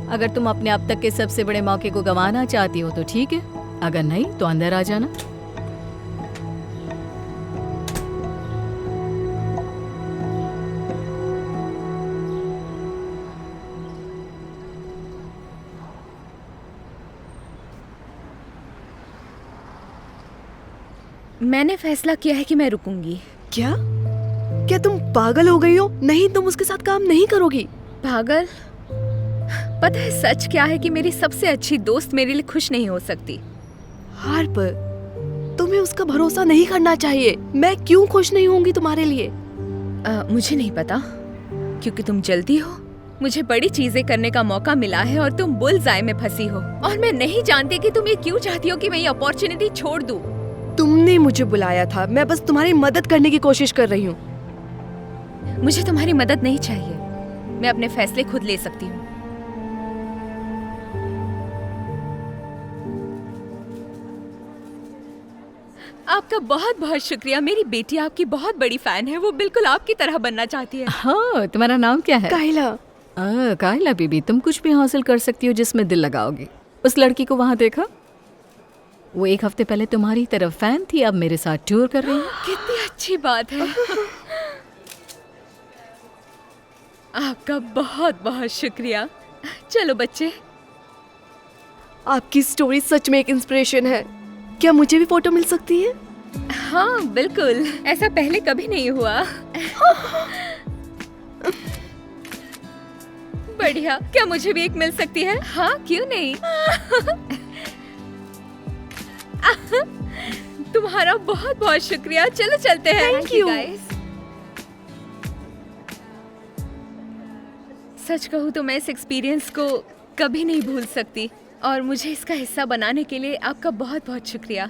अगर तुम अपने अब तक के सबसे बड़े मौके को गंवाना चाहती हो तो ठीक है, अगर नहीं तो अंदर आ जाना। मैंने फैसला किया है कि मैं रुकूंगी। क्या? क्या तुम पागल हो गई हो? नहीं, तुम उसके साथ काम नहीं करोगी। पागल? पता है सच क्या है कि मेरी सबसे अच्छी दोस्त मेरे लिए खुश नहीं हो सकती। हार्पर, तुम्हें उसका भरोसा नहीं करना चाहिए। मैं क्यों खुश नहीं होंगी तुम्हारे लिए? मुझे नहीं पता, क्योंकि तुम जल्दी हो। मुझे बड़ी चीजें करने का मौका मिला है और तुम बुल्सआई में फंसी हो, और मैं नहीं जानती कि तुम ये क्यों चाहती हो कि मैं ये अपॉर्चुनिटी छोड़ दूं। तुमने मुझे बुलाया था, मैं बस तुम्हारी मदद करने की कोशिश कर रही हूँ। मुझे तुम्हारी मदद नहीं चाहिए, मैं अपने फैसले खुद ले सकती हूँ। आपका बहुत बहुत शुक्रिया। मेरी बेटी आपकी बहुत बड़ी फैन है, वो बिल्कुल आपकी तरह बनना चाहती है। हाँ, तुम्हारा नाम क्या है? काइला। काइला बेबी, तुम कुछ भी हासिल कर सकती हो जिसमें दिल लगाओगी। उस लड़की को वहाँ देखा? वो एक हफ्ते पहले तुम्हारी तरफ फैन थी, अब मेरे साथ टूर कर रही है। कितनी अच्छी बात है। आपका बहुत बहुत शुक्रिया। चलो बच्चे। आपकी स्टोरी सच में एक इंस्पिरेशन है। क्या मुझे भी फोटो मिल सकती है? हाँ बिल्कुल, ऐसा पहले कभी नहीं हुआ। बढ़िया, क्या मुझे भी एक मिल सकती है? हाँ क्यों नहीं। तुम्हारा बहुत बहुत शुक्रिया। चलो चलते हैं। Thank you. सच कहूँ तो मैं इस एक्सपीरियंस को कभी नहीं भूल सकती, और मुझे इसका हिस्सा बनाने के लिए आपका बहुत बहुत शुक्रिया।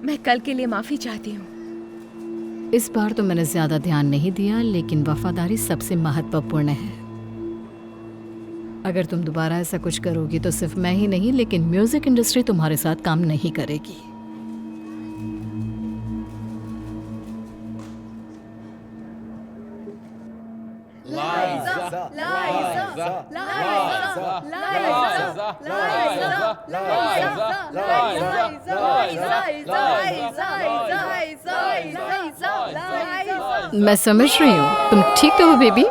मैं कल के लिए माफी चाहती हूँ। इस बार तो मैंने ज्यादा ध्यान नहीं दिया, लेकिन वफादारी सबसे महत्वपूर्ण है। अगर तुम दोबारा ऐसा कुछ करोगी तो सिर्फ मैं ही नहीं, लेकिन म्यूजिक इंडस्ट्री तुम्हारे साथ काम नहीं करेगी। मैं समझ रही हूँ, तुम ठीक तो हो बेबी?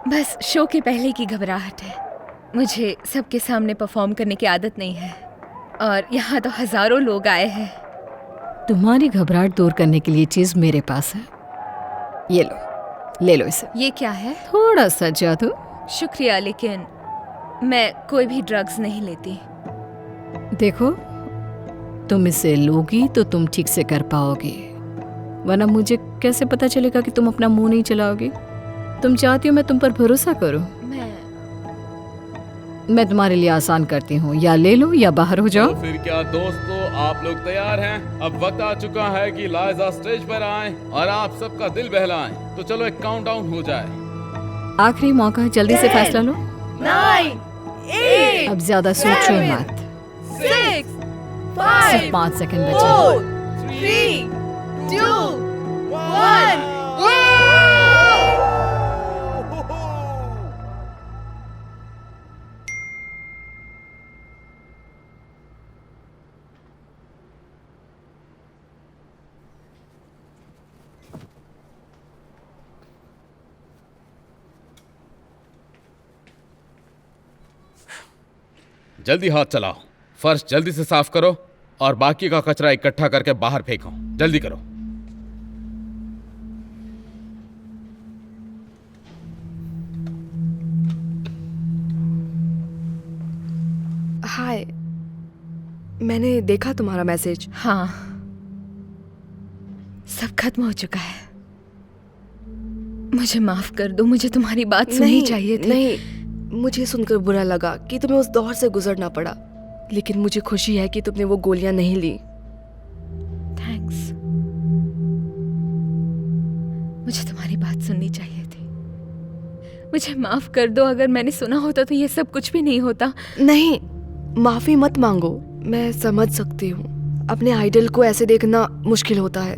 बस शो के पहले की घबराहट है। मुझे सबके सामने परफॉर्म करने की आदत नहीं है, और यहाँ तो हजारों लोग आए हैं। तुम्हारी घबराहट दूर करने के लिए चीज मेरे पास है। ये लो, ले लो इसे। ये क्या है? थोड़ा सा जादू। शुक्रिया, लेकिन मैं कोई भी ड्रग्स नहीं लेती। देखो, तुम इसे लोगी तो तुम ठीक से कर पाओगी, वरना मुझे कैसे पता चलेगा कि तुम अपना मुंह नहीं चलाओगी? तुम चाहती हो मैं तुम पर भरोसा करूं? मैं तुम्हारे लिए आसान करती हूँ, या ले लो या बाहर हो जाओ। तो फिर क्या दोस्तों, आप लोग तैयार हैं? अब वक्त आ चुका है कि लाइजा स्टेज पर आए और आप सबका दिल बहलाएं। तो चलो एक काउंटडाउन हो जाए। आखिरी मौका है, जल्दी से फैसला लो। 9, 8, अब ज्यादा सोचो मत। 6, सिर्फ 5 सेकंड बचे। 4, 3, 2, 1। जल्दी हाथ चलाओ, फर्श जल्दी से साफ करो और बाकी का कचरा इकट्ठा करके बाहर फेंको। जल्दी करो। हाय, मैंने देखा तुम्हारा मैसेज। हाँ, सब खत्म हो चुका है। मुझे माफ कर दो, मुझे तुम्हारी बात सुननी चाहिए थी। नहीं, मुझे सुनकर बुरा लगा कि तुम्हें उस दौर से गुजरना पड़ा, लेकिन मुझे खुशी है कि तुमने वो गोलियां नहीं ली। थैंक्स। मुझे तुम्हारी बात सुननी चाहिए थी। मुझे माफ कर दो, अगर मैंने सुना होता तो ये सब कुछ भी नहीं होता। नहीं, माफी मत मांगो। मैं समझ सकती हूँ, अपने आइडल को ऐसे देखना मुश्किल होता है,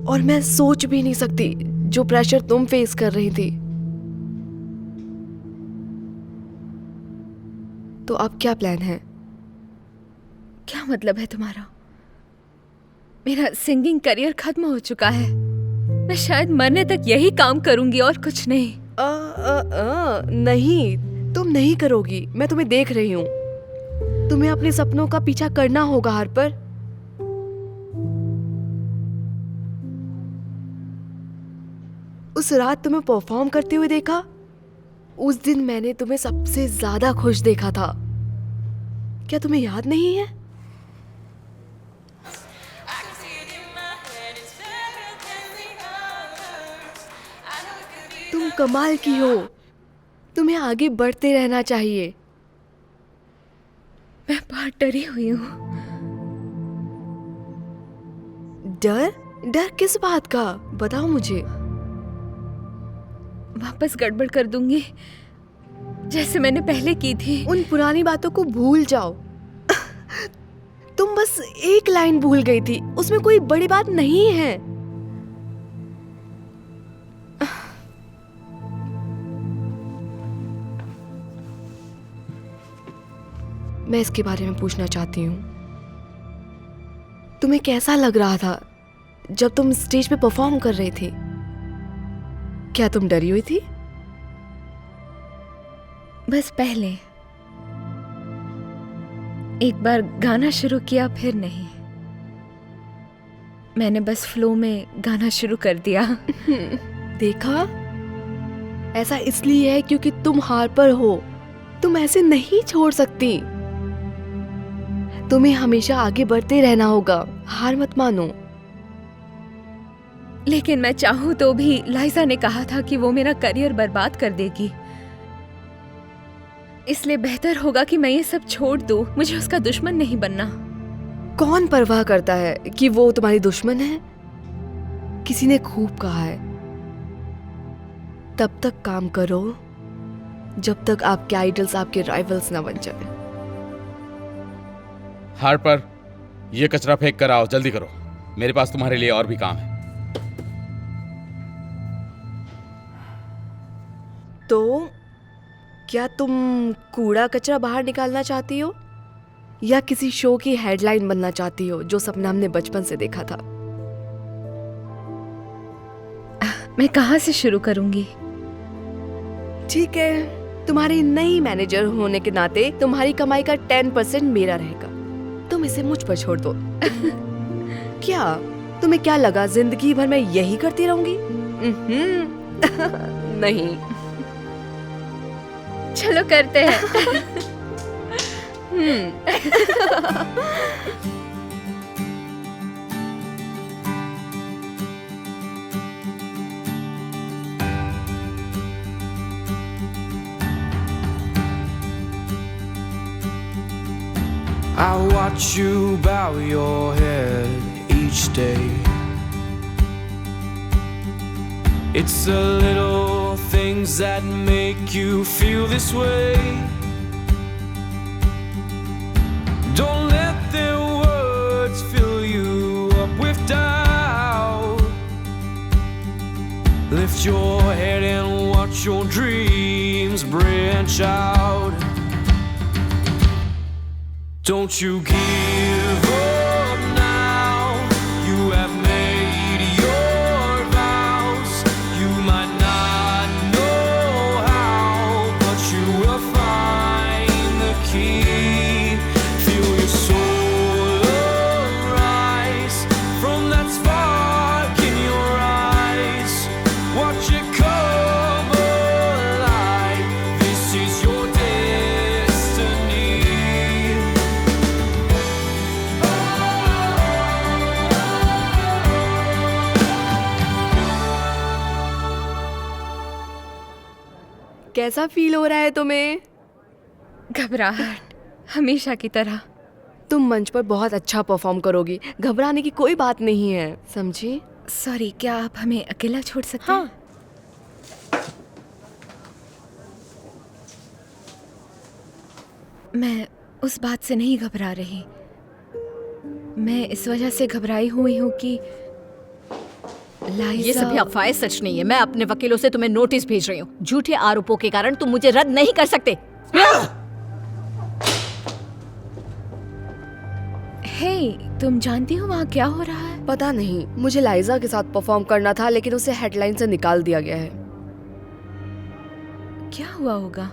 और मैं सोच भी नहीं सकती जो प्रेशर तुम फेस कर रही थी। तो अब क्या प्लान है? क्या मतलब है तुम्हारा? मेरा सिंगिंग करियर खत्म हो चुका है। मैं शायद मरने तक यही काम करूंगी और कुछ नहीं। नहीं, तुम नहीं करोगी। मैं तुम्हें देख रही हूँ। तुम्हें अपने सपनों का पीछा करना होगा हार्पर। उस रात तुम्हें परफॉर्म करते हुए देखा, उस दिन मैंने तुम्हें सबसे ज्यादा खुश देखा था। क्या तुम्हें याद नहीं है? तुम कमाल की हो, तुम्हें आगे बढ़ते रहना चाहिए। मैं बहुत डरी हुई हूँ। डर? डर किस बात का? बताओ मुझे। वापस गड़बड़ कर दूंगी जैसे मैंने पहले की थी। उन पुरानी बातों को भूल जाओ। तुम बस एक लाइन भूल गई थी, उसमें कोई बड़ी बात नहीं है। मैं इसके बारे में पूछना चाहती हूँ, तुम्हें कैसा लग रहा था जब तुम स्टेज पे परफॉर्म कर रहे थे? क्या तुम डरी हुई थी? बस पहले एक बार गाना शुरू किया, फिर नहीं। मैंने बस फ्लो में गाना शुरू कर दिया। देखा, ऐसा इसलिए है क्योंकि तुम हार्पर हो। तुम ऐसे नहीं छोड़ सकती। तुम्हें हमेशा आगे बढ़ते रहना होगा, हार मत मानो। लेकिन मैं चाहूं तो भी लाइजा ने कहा था कि वो मेरा करियर बर्बाद कर देगी, इसलिए बेहतर होगा कि मैं ये सब छोड़ दूं। मुझे उसका दुश्मन नहीं बनना। कौन परवाह करता है कि वो तुम्हारी दुश्मन है? किसी ने खूब कहा है, तब तक काम करो जब तक आपके आइडल्स आपके राइवल्स ना बन जाए। हार्पर, ये कचरा फेंक कर आओ, जल्दी करो, मेरे पास तुम्हारे लिए और भी काम है। तो क्या तुम कूड़ा कचरा बाहर निकालना चाहती हो, या किसी शो की हेडलाइन बनना चाहती हो जो सपना हमने बचपन से देखा था? मैं कहाँ से शुरू करूंगी? ठीक है, तुम्हारी नई मैनेजर होने के नाते तुम्हारी कमाई का 10% मेरा रहेगा। तुम इसे मुझ पर छोड़ दो। क्या तुम्हें क्या लगा जिंदगी भर मैं यही करती रहूंगी? नहीं। चलो करते हैं। I watch you bow your head each day. It's the little things that make you feel this way. Don't let their words fill you up with doubt. Lift your head and watch your dreams branch out. Don't you give up now. You have made your vows. You might not know how, but you will find the key. Feel your soul arise from that spark in your eyes. Watch it come alive. This is your destiny. कैसा feel हो रहा है तुम्हें? घबराहट, हमेशा की तरह। तुम मंच पर बहुत अच्छा परफॉर्म करोगी, घबराने की कोई बात नहीं है, समझी? सॉरी, क्या आप हमें अकेला छोड़ सकते हैं? मैं उस बात से नहीं घबरा रही। मैं इस वजह से घबराई हुई हूँ कि ये सभी अफवाहें सच नहीं है। मैं अपने वकीलों से तुम्हें नोटिस भेज रही हूँ। झूठे आरोपों के कारण तुम मुझे रद्द नहीं कर सकते। हे, तुम जानती हो वहाँ क्या हो रहा है? पता नहीं, मुझे लाइजा के साथ परफॉर्म करना था, लेकिन उसे हेडलाइन से निकाल दिया गया है। क्या हुआ होगा?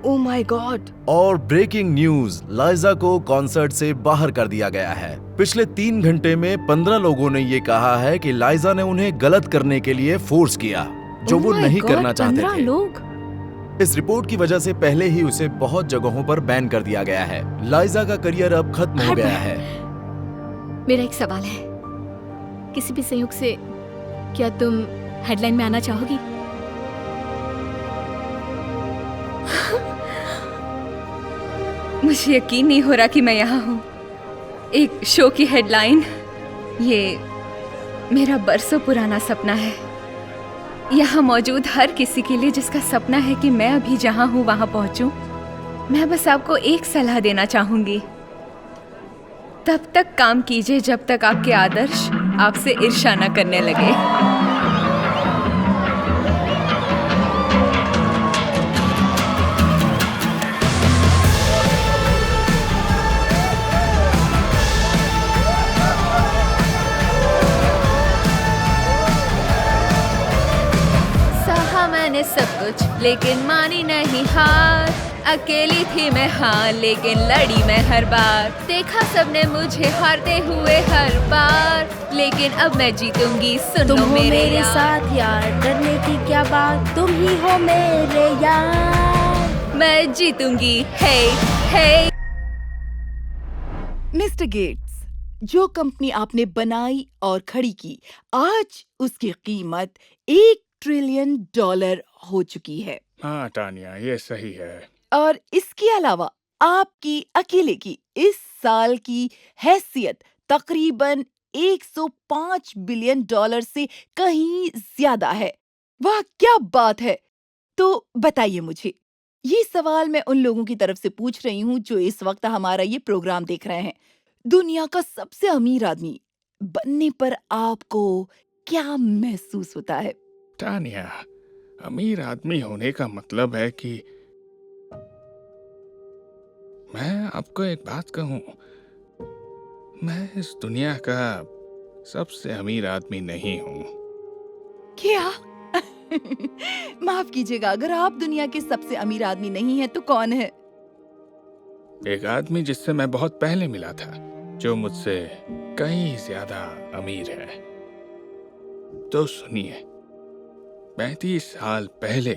Oh my God. और ब्रेकिंग न्यूज, लाइजा को कॉन्सर्ट से बाहर कर दिया गया है। पिछले 3 घंटे में 15 लोगों ने ये कहा है कि लाइजा ने उन्हें गलत करने के लिए फोर्स किया, जो वो नहीं करना चाहते थे। लोग। इस रिपोर्ट की वजह से पहले ही उसे बहुत जगहों पर बैन कर दिया गया है। लाइजा का करियर अब खत्म हो गया है। मेरा एक सवाल है, किसी भी संयोग से क्या तुम हेडलाइन में आना चाहोगी? मुझे यकीन नहीं हो रहा कि मैं यहाँ हूँ। एक शो की हेडलाइन, ये मेरा बरसों पुराना सपना है। यहाँ मौजूद हर किसी के लिए जिसका सपना है कि मैं अभी जहाँ हूँ वहाँ पहुँचूँ। मैं बस आपको एक सलाह देना चाहूँगी, तब तक काम कीजिए जब तक आपके आदर्श आपसे ईर्ष्या न करने लगे। मैंने सब कुछ लेकिन मानी नहीं हार, अकेली थी मैं हाँ लेकिन लड़ी मैं हर बार। देखा सबने मुझे हारते हुए हर बार, लेकिन अब मैं जीतूंगी। सुन लो मेरे साथ यार, डरने की क्या बात, तुम ही हो मेरे यार। मैं जीतूंगी। हे हे। मिस्टर गेट्स, जो कंपनी आपने बनाई और खड़ी की, आज उसकी कीमत $1 ट्रिलियन हो चुकी है। हाँ टानिया, ये सही है। और इसके अलावा आपकी अकेले की इस साल की हैसियत तकरीबन $105 बिलियन से कहीं ज्यादा है। वाह क्या बात है। तो बताइए मुझे, ये सवाल मैं उन लोगों की तरफ से पूछ रही हूँ जो इस वक्त हमारा ये प्रोग्राम देख रहे हैं। दुनिया का सबसे अमीर आदमी बनने पर आपको क्या महसूस होता है? टानिया, अमीर आदमी होने का मतलब है कि मैं आपको एक बात कहूं, मैं इस दुनिया का सबसे अमीर आदमी नहीं हूं। क्या? माफ कीजिएगा, अगर आप दुनिया के सबसे अमीर आदमी नहीं हैं तो कौन है? एक आदमी जिससे मैं बहुत पहले मिला था, जो मुझसे कहीं ज्यादा अमीर है। तो सुनिए, 35 साल पहले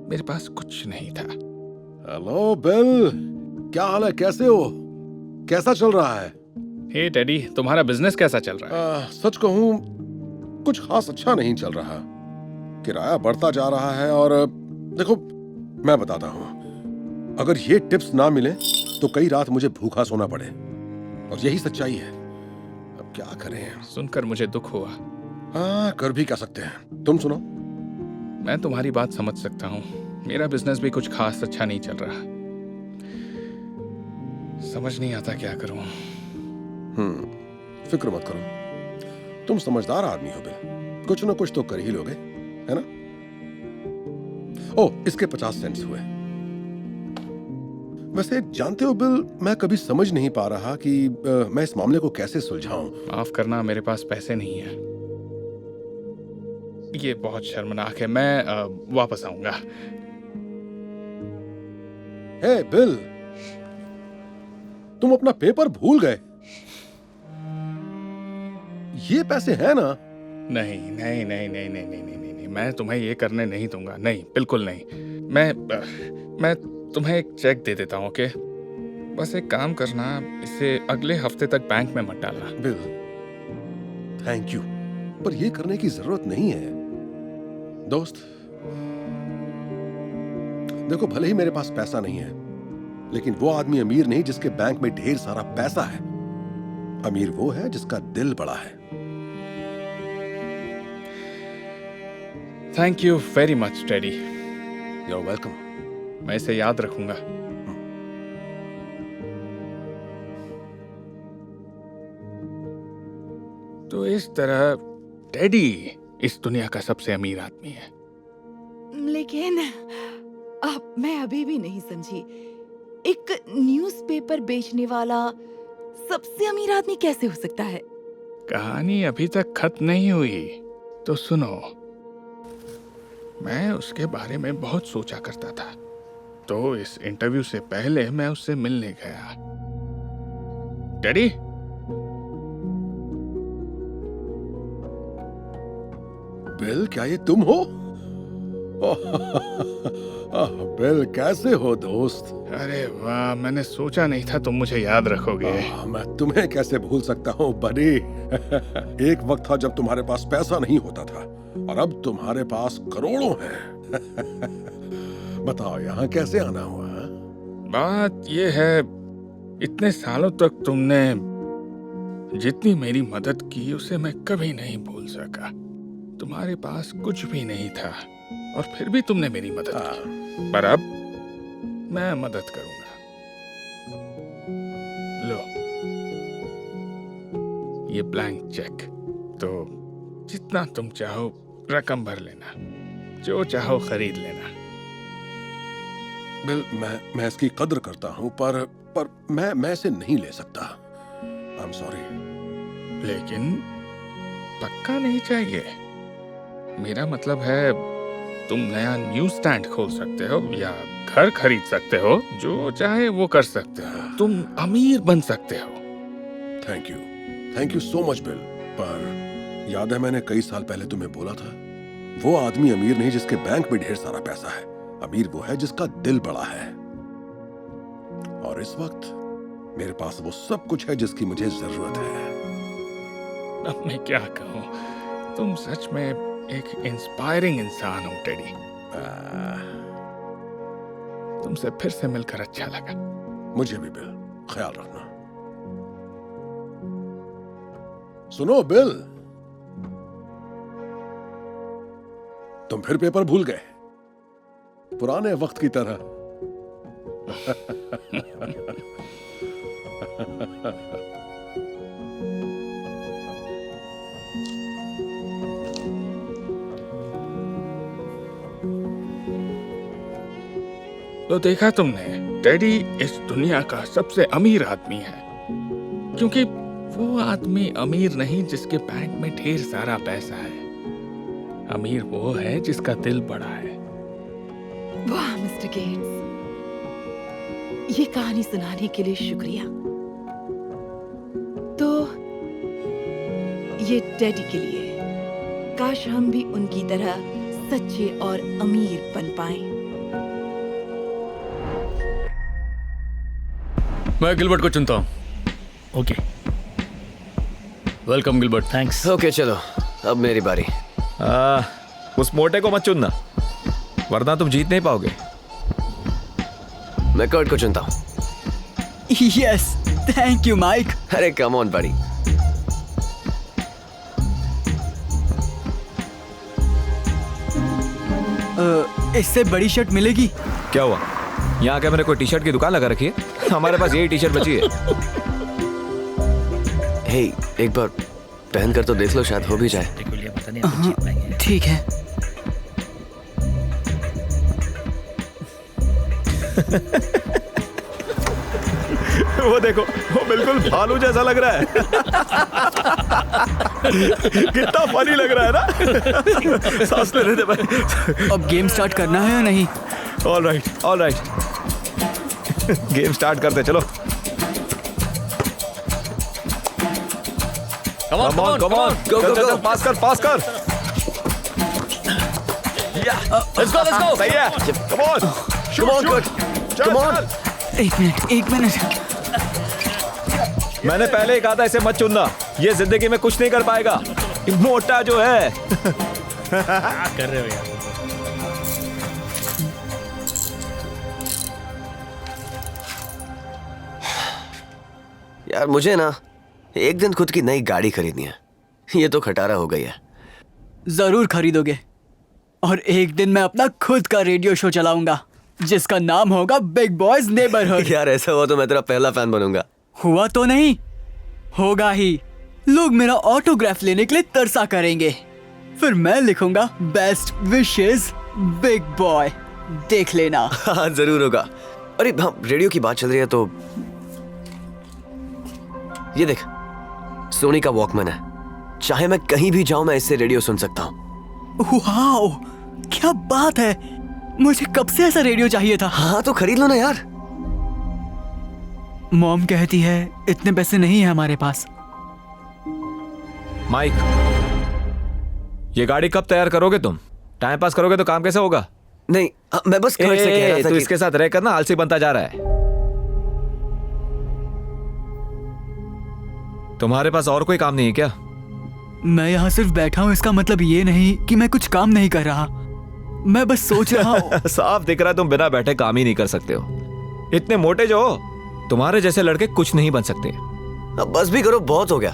मेरे पास कुछ नहीं था। हेलो बिल, क्या हाल है, कैसे हो, कैसा चल रहा है? हे टेडी, तुम्हारा बिजनेस कैसा चल रहा है? सच कहूं कुछ खास अच्छा नहीं चल रहा। किराया बढ़ता जा रहा है और देखो मैं बताता हूं, अगर ये टिप्स ना मिले तो कई रात मुझे भूखा सोना पड़े, और यही सच्चाई है। अब क्या करें? सुनकर मुझे दुख हुआ। हाँ, कर भी क्या सकते हैं। तुम सुनो। मैं तुम्हारी बात समझ सकता हूँ, मेरा बिजनेस भी कुछ खास अच्छा नहीं चल रहा। समझ नहीं आता क्या करूं। फिक्र मत करो, तुम समझदार आदमी हो बिल, कुछ ना कुछ तो कर ही लोगे, है ना? ओह, इसके 50 सेंट्स हुए। वैसे जानते हो बिल, मैं कभी समझ नहीं पा रहा कि मैं इस मामले को कैसे सुलझाऊं। माफ करना, मेरे पास पैसे नहीं है। ये बहुत शर्मनाक है। मैं वापस आऊंगा। हे बिल, तुम अपना पेपर भूल गए। ये पैसे हैं ना? नहीं नहीं नहीं नहीं नहीं नहीं नहीं नहीं, मैं तुम्हें ये करने नहीं दूंगा। नहीं, बिल्कुल नहीं। मैं तुम्हें एक चेक दे देता हूँ, ओके? बस एक काम करना, इसे अगले हफ्ते तक बैंक में मत डालना। बिल, थैंक यू, पर ये करने की जरूरत नहीं है दोस्त। देखो, भले ही मेरे पास पैसा नहीं है, लेकिन वो आदमी अमीर नहीं जिसके बैंक में ढेर सारा पैसा है। अमीर वो है जिसका दिल बड़ा है। Thank you very much Teddy. You are welcome. मैं इसे याद रखूंगा। तो इस तरह टेडी इस दुनिया का सबसे अमीर आदमी है। लेकिन अब मैं अभी भी नहीं समझी, एक न्यूज़पेपर बेचने वाला सबसे अमीर आदमी कैसे हो सकता है? कहानी अभी तक खत्म नहीं हुई, तो सुनो। मैं उसके बारे में बहुत सोचा करता था, तो इस इंटरव्यू से पहले मैं उससे मिलने गया। डैडी, बिल, क्या ये तुम हो? बिल, कैसे हो दोस्त? अरे वाह, मैंने सोचा नहीं था तुम मुझे याद रखोगे। मैं तुम्हें कैसे भूल सकता हूँ बड़ी। एक वक्त था जब तुम्हारे पास पैसा नहीं होता था और अब तुम्हारे पास करोड़ों हैं। बताओ, यहाँ कैसे आना हुआ? बात ये है, इतने सालों तक तुमने जितनी मेरी मदद की उसे मैं कभी नहीं भूल सका। तुम्हारे पास कुछ भी नहीं था और फिर भी तुमने मेरी मदद की। पर अब मैं मदद करूंगा। लो, ये ब्लैंक चेक। तो जितना तुम चाहो रकम भर लेना, जो चाहो खरीद लेना। बिल, मैं इसकी कद्र करता हूँ, पर मैं इसे नहीं ले सकता। I am sorry. लेकिन पक्का नहीं चाहिए। मेरा मतलब है, तुम नया न्यूज स्टैंड खोल सकते हो या घर खरीद सकते हो, जो चाहे वो कर सकते हो। तुम अमीर बन सकते हो। Thank you so much bill. पर याद है, मैंने कई साल पहले तुम्हें बोला था, वो आदमी अमीर नहीं जिसके बैंक में ढेर सारा पैसा है। अमीर वो है जिसका दिल बड़ा है। और इस वक्त मेरे पास वो सब कुछ है जिसकी मुझे जरूरत है। अब मैं क्या कहूँ, तुम सच में एक इंस्पायरिंग इंसान हो टेडी। तुमसे फिर से मिलकर अच्छा लगा। मुझे भी बिल, ख्याल रखना। सुनो बिल, तुम फिर पेपर भूल गए, पुराने वक्त की तरह। तो देखा तुमने, टेडी इस दुनिया का सबसे अमीर आदमी है, क्योंकि वो आदमी अमीर नहीं जिसके बैंक में ढेर सारा पैसा है। अमीर वो है जिसका दिल बड़ा है। वाह मिस्टर गेट्स, ये कहानी सुनाने के लिए शुक्रिया। तो ये टेडी के लिए, काश हम भी उनकी तरह सच्चे और अमीर बन पाएं। मैं गिलबर्ट को चुनता हूँ। Okay, welcome Gilbert. Thanks. Okay चलो, अब मेरी बारी। उस मोटे को मत चुनना, वरना तुम जीत नहीं पाओगे। मैं कर्ट को चुनता हूँ। Yes, thank you Mike. अरे कम ऑन बड़ी। इससे बड़ी शर्ट मिलेगी? क्या हुआ, यहाँ क्या मैंने कोई टी शर्ट की दुकान लगा रखी है? हमारे पास यही टी शर्ट बची है। हे, एक बार पहन कर तो देख लो, शायद हो भी जाए। ठीक है। वो देखो, वो बिल्कुल भालू जैसा लग रहा है। कितना फनी लग रहा है ना। सांस लेने दे भाई। अब गेम स्टार्ट करना है या नहीं? All right. गेम स्टार्ट करते, चलो। Come on, go. पास कर। Let's go. सही है। Come on, Come on. एक मिनट। मैंने पहले ही कहा था इसे मत चुनना, ये जिंदगी में कुछ नहीं कर पाएगा। मोटा जो है। क्या कर रहे हो यार? यार मुझे ना एक दिन खुद की नई गाड़ी खरीदनी है। ये तो खटारा हो गई है। जरूर खरीदोगे, और एक दिन मैं अपना खुद का रेडियो शो चलाऊंगा जिसका नाम होगा बिग बॉयज नेबरहुड। यार ऐसा हुआ तो मैं तेरा पहला फैन बनूंगा। हुआ तो नहीं, होगा ही। लोग मेरा ऑटोग्राफ लेने के लिए तरसा करेंगे। फिर मैं लिखूंगा बेस्ट विशेस बिग बॉय, देख लेना। हाँ जरूर होगा। अरे हाँ, रेडियो की बात चल रही है तो ये देख, सोनी का वॉकमैन है। चाहे मैं कहीं भी जाऊं, मैं इससे रेडियो सुन सकता हूँ। वाओ, क्या बात है। मुझे कब से ऐसा रेडियो चाहिए था। हाँ तो खरीद लो ना यार। मॉम कहती है इतने पैसे नहीं है हमारे पास। माइक, ये गाड़ी कब तैयार करोगे तुम? टाइम पास करोगे तो काम कैसे होगा? नहीं, मैं बस कर्ट से कह रहा था तू कि... इसके साथ रहकर ना आलसी बनता जा रहा है। तुम्हारे पास और कोई काम नहीं है क्या? मैं यहाँ सिर्फ बैठा हूँ इसका मतलब ये नहीं कि मैं कुछ काम नहीं कर रहा। मैं बस सोच रहा हूँ। साफ दिख रहा है तुम बिना बैठे काम ही नहीं कर सकते हो। इतने मोटे जो हो, तुम्हारे जैसे लड़के कुछ नहीं बन सकते। अब बस भी करो, बहुत हो गया।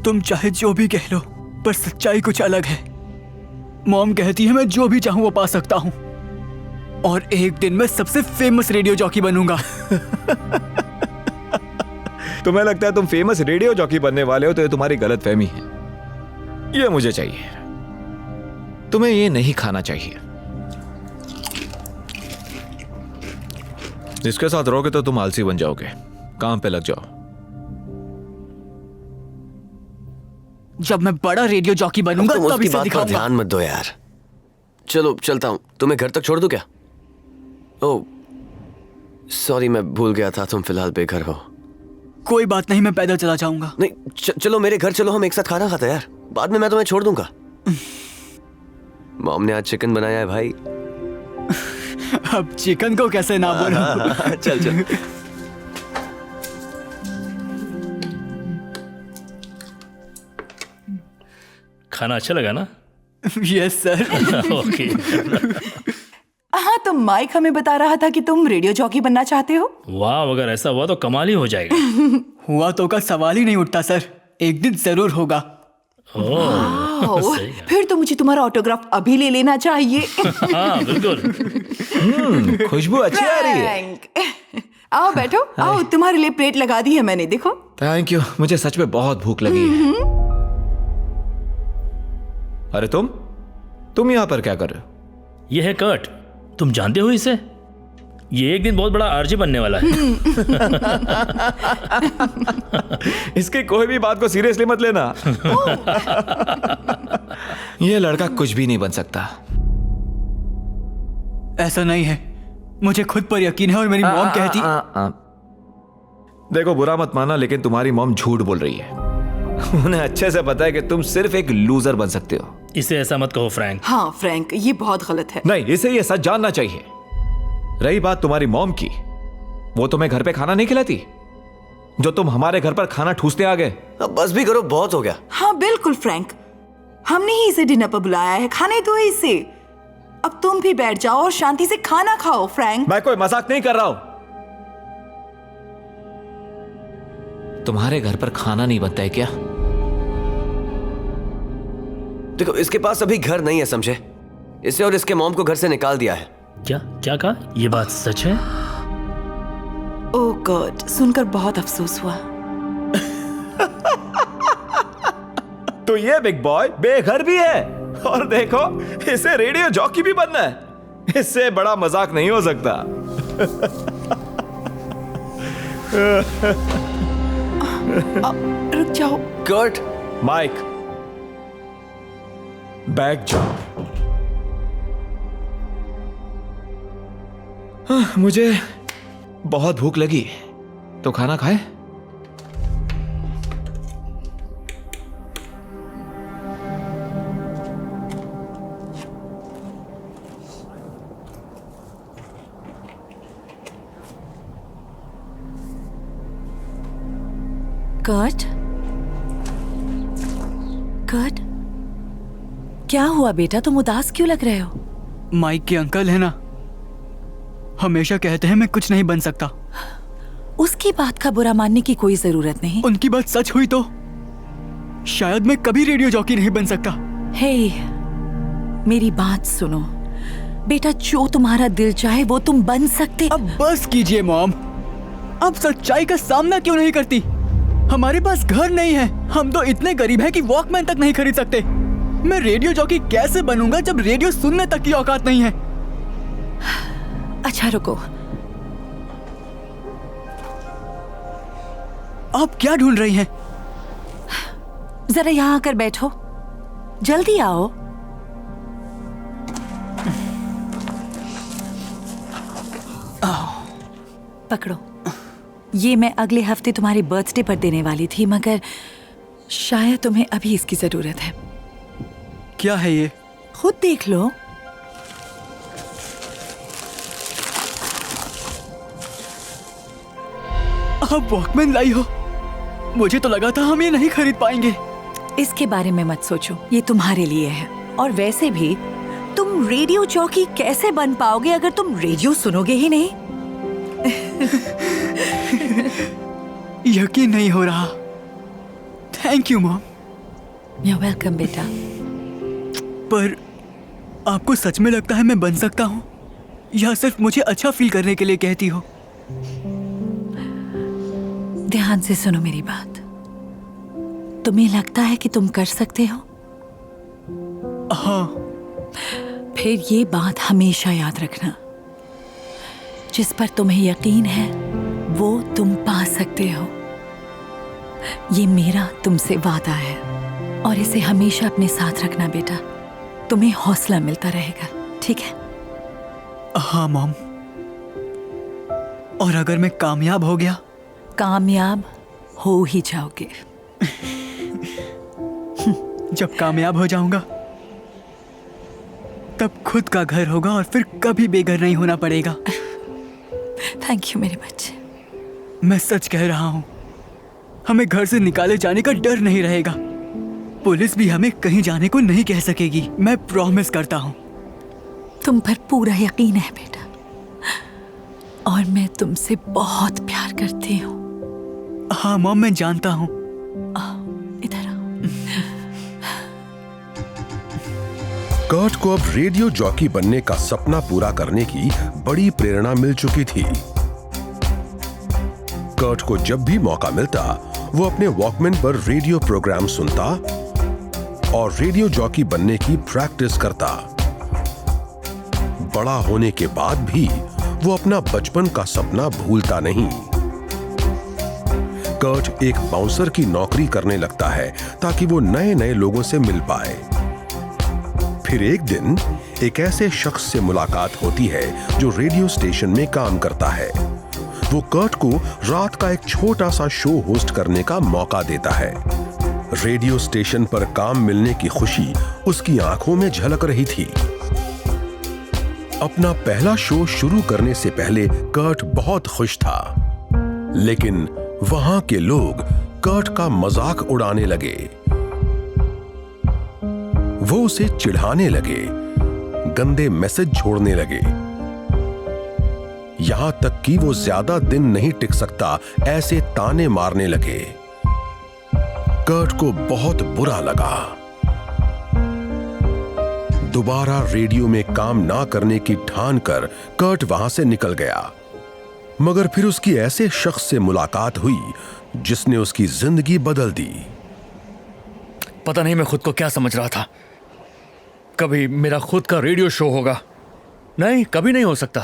तुम चाहे जो भी कह लो, पर सच्चाई कुछ अलग है। मॉम कहती है मैं जो भी चाहूँ वो पा सकता हूँ, और एक दिन मैं सबसे फेमस रेडियो जॉकी बनूंगा। तुम्हें लगता है तुम फेमस रेडियो जॉकी बनने वाले हो तो ये तुम्हारी गलतफहमी है। ये मुझे चाहिए, तुम्हें ये नहीं खाना चाहिए। इसके साथ रहोगे तो तुम आलसी बन जाओगे। काम पे लग जाओ। जब मैं बड़ा रेडियो जॉकी बनूंगा तुम तब उसकी इसे बात पर दिखाऊंगा। ध्यान मत दो यार। चलो चलता हूँ, तुम्हें घर तक छोड़ दूं क्या? ओह सॉरी, मैं भूल गया था तुम फिलहाल बेघर हो। कोई बात नहीं, मैं पैदल चला जाऊंगा। नहीं चलो मेरे घर चलो, हम एक साथ खाना खाते हैं यार। बाद में मैं तुम्हें छोड़ दूंगा। मॉम ने आज चिकन बनाया है भाई। अब चिकन को कैसे ना बोलूं। चल चल। खाना अच्छा लगा ना? Yes sir. ओके। हाँ, तो माइक हमें बता रहा था कि तुम रेडियो जॉकी बनना चाहते हो। वाह, अगर ऐसा हुआ तो कमाल ही हो जाएगा। हुआ तो का सवाल ही नहीं उठता सर, एक दिन जरूर होगा। वाह, फिर तो मुझे तुम्हारा ऑटोग्राफ अभी ले लेना चाहिए। हाँ बिल्कुल। खुशबू अच्छी आ रही है। आओ बैठो, आओ, तुम्हारे लिए प्लेट लगा दी है मैंने, देखो। थैंक यू, मुझे सच में बहुत भूख लगी है। अरे तुम यहाँ पर क्या कर रहे हो? ये है कर्ट, तुम जानते हो इसे? ये एक दिन बहुत बड़ा आरजे बनने वाला है। इसकी कोई भी बात को सीरियसली मत लेना। ये लड़का कुछ भी नहीं बन सकता। ऐसा नहीं है, मुझे खुद पर यकीन है और मेरी मॉम कहती। देखो बुरा मत माना, लेकिन तुम्हारी मॉम झूठ बोल रही है। उन्हें अच्छे से पता है कि तुम सिर्फ एक लूजर बन सकते हो। इसे ऐसा मत कहो फ्रैंक। हाँ फ्रैंक, ये बहुत गलत है। नहीं, इसे ये सच जानना चाहिए। रही बात तुम्हारी मॉम की, वो तुम्हें घर पे खाना नहीं खिलाती जो तुम हमारे घर पर खाना ठूसते आ गए। अब बस भी करो, बहुत हो गया। हाँ बिल्कुल फ्रैंक, हमने ही इसे डिनर पर बुलाया है, खाने दो इसे। अब तुम भी बैठ जाओ और शांति से खाना खाओ फ्रैंक। मैं कोई मजाक नहीं कर रहा हूं। तुम्हारे घर पर खाना नहीं बनता है क्या? देखो इसके पास अभी घर नहीं है, समझे? इसे और इसके मॉम को घर से निकाल दिया है। क्या क्या कहा? ये बात सच है? ओह गॉड, सुनकर बहुत अफसोस हुआ। तो ये बिग बॉय बेघर भी है, और देखो इसे रेडियो जॉकी भी बनना है। इससे बड़ा मजाक नहीं हो सकता। रुक जाओ। कर्ट, माइक, बैठ जाओ। मुझे बहुत भूख लगी, तो खाना खाए? कर्ट, कर्ट, क्या हुआ बेटा, तुम उदास क्यों लग रहे हो? माइक के अंकल है ना, हमेशा कहते हैं मैं कुछ नहीं बन सकता। उसकी बात का बुरा मानने की कोई जरूरत नहीं। उनकी बात सच हुई तो शायद मैं कभी रेडियो जॉकी नहीं बन सकता। हे, मेरी बात सुनो बेटा, जो तुम्हारा दिल चाहे वो तुम बन सकते। अब बस कीजिए मॉम, अब सच्चाई का सामना क्यों नहीं करती? हमारे पास घर नहीं है, हम तो इतने गरीब हैं कि वॉकमैन तक नहीं खरीद सकते। मैं रेडियो जॉकी कैसे बनूंगा जब रेडियो सुनने तक की औकात नहीं है? अच्छा रुको, आप क्या ढूंढ रही हैं? जरा यहाँ आकर बैठो, जल्दी आओ। पकड़ो, ये मैं अगले हफ्ते तुम्हारे बर्थडे पर देने वाली थी, मगर शायद तुम्हें अभी इसकी जरूरत है। क्या है ये? खुद देख लो। आप वॉकमैन लाई हो? मुझे तो लगा था हम ये नहीं खरीद पाएंगे। इसके बारे में मत सोचो, ये तुम्हारे लिए है। और वैसे भी तुम रेडियो जॉकी कैसे बन पाओगे अगर तुम रेडियो सुनोगे ही नहीं? यकीन नहीं हो रहा। Thank you mom. You're welcome, बेटा। पर आपको सच में लगता है मैं बन सकता हूँ, या सिर्फ मुझे अच्छा फील करने के लिए कहती हो? ध्यान से सुनो मेरी बात। तुम्हें लगता है कि तुम कर सकते हो? हाँ। फिर ये बात हमेशा याद रखना, जिस पर तुम्हें यकीन है वो तुम पा सकते हो। ये मेरा तुमसे वादा है और इसे हमेशा अपने साथ रखना बेटा। तुम्हें हौसला मिलता रहेगा, ठीक है? हाँ मॉम। और अगर मैं कामयाब हो गया? कामयाब हो ही जाओगे। जब कामयाब हो जाऊंगा तब खुद का घर होगा और फिर कभी बेघर नहीं होना पड़ेगा। थैंक यू मेरे बच्चे। मैं सच कह रहा हूं, हमें घर से निकाले जाने का डर नहीं रहेगा। पुलिस भी हमें कहीं जाने को नहीं कह सकेगी, मैं प्रॉमिस करता हूं। तुम पर पूरा यकीन है बेटा, और मैं तुमसे बहुत प्यार करती हूँ। हाँ मॉम, मैं जानता हूँ। इधर आओ। कर्ट को अब रेडियो जॉकी बनने का सपना पूरा करने की बड़ी प्रेरणा मिल चुकी थी। कर्ट को जब भी मौका मिलता वो अपने वॉकमैन पर रेडियो प्रोग्राम सुनता और रेडियो जॉकी बनने की प्रैक्टिस करता। बड़ा होने के बाद भी वो अपना बचपन का सपना भूलता नहीं। कर्ट एक बाउंसर की नौकरी करने लगता है ताकि वो नए नए लोगों से मिल पाए। फिर एक दिन एक ऐसे शख्स से मुलाकात होती है जो रेडियो स्टेशन में काम करता है। वो कर्ट को रात का एक छोटा सा शो होस्ट करने का मौका देता है। रेडियो स्टेशन पर काम मिलने की खुशी उसकी आंखों में झलक रही थी। अपना पहला शो शुरू करने से पहले कर्ट बहुत खुश था, लेकिन वहां के लोग कर्ट का मजाक उड़ाने लगे। वो उसे चिढ़ाने लगे, गंदे मैसेज छोड़ने लगे। यहां तक कि वो ज्यादा दिन नहीं टिक सकता ऐसे ताने मारने लगे। कर्ट को बहुत बुरा लगा। दोबारा रेडियो में काम ना करने की ठान कर कर्ट वहां से निकल गया। मगर फिर उसकी ऐसे शख्स से मुलाकात हुई जिसने उसकी जिंदगी बदल दी। पता नहीं मैं खुद को क्या समझ रहा था। कभी मेरा खुद का रेडियो शो होगा? नहीं, कभी नहीं हो सकता।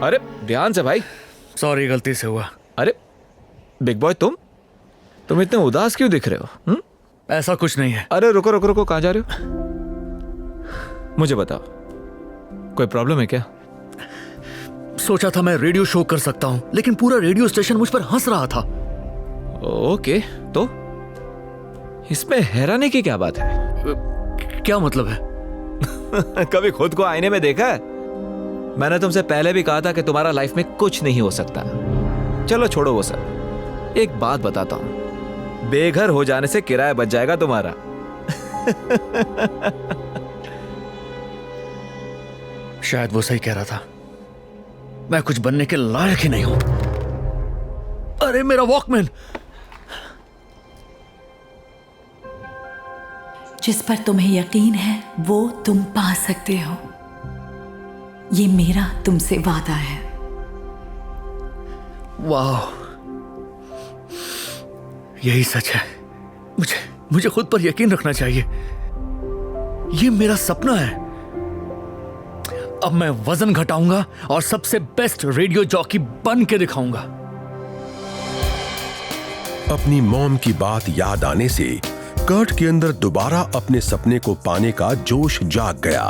अरे ध्यान से भाई। सॉरी, गलती से हुआ। अरे बिग बॉय, तुम इतने उदास क्यों दिख रहे हो? ऐसा कुछ नहीं है। अरे रुको रुको रुको, कहां जा रहे हो? मुझे बताओ, कोई प्रॉब्लम है क्या? सोचा था मैं रेडियो शो कर सकता हूं, लेकिन पूरा रेडियो स्टेशन मुझ पर हंस रहा था। ओके, तो इसमें हैरानी की क्या बात है? क्या मतलब है? कभी खुद को आईने में देखा है? मैंने तुमसे पहले भी कहा था कि तुम्हारा लाइफ में कुछ नहीं हो सकता। चलो छोड़ो वो सब। एक बात बताता हूं, बेघर हो जाने से किराया बच जाएगा तुम्हारा। शायद वो सही कह रहा था। मैं कुछ बनने के लायक ही नहीं हूं। अरे मेरा वॉकमैन! जिस पर तुम्हें यकीन है वो तुम पा सकते हो। ये मेरा तुमसे वादा है। वाह, यही सच है। मुझे खुद पर यकीन रखना चाहिए। ये मेरा सपना है। अब मैं वजन घटाऊंगा और सबसे बेस्ट रेडियो जॉकी बन के दिखाऊंगा। अपनी मॉम की बात याद आने से कर्ट के अंदर दोबारा अपने सपने को पाने का जोश जाग गया।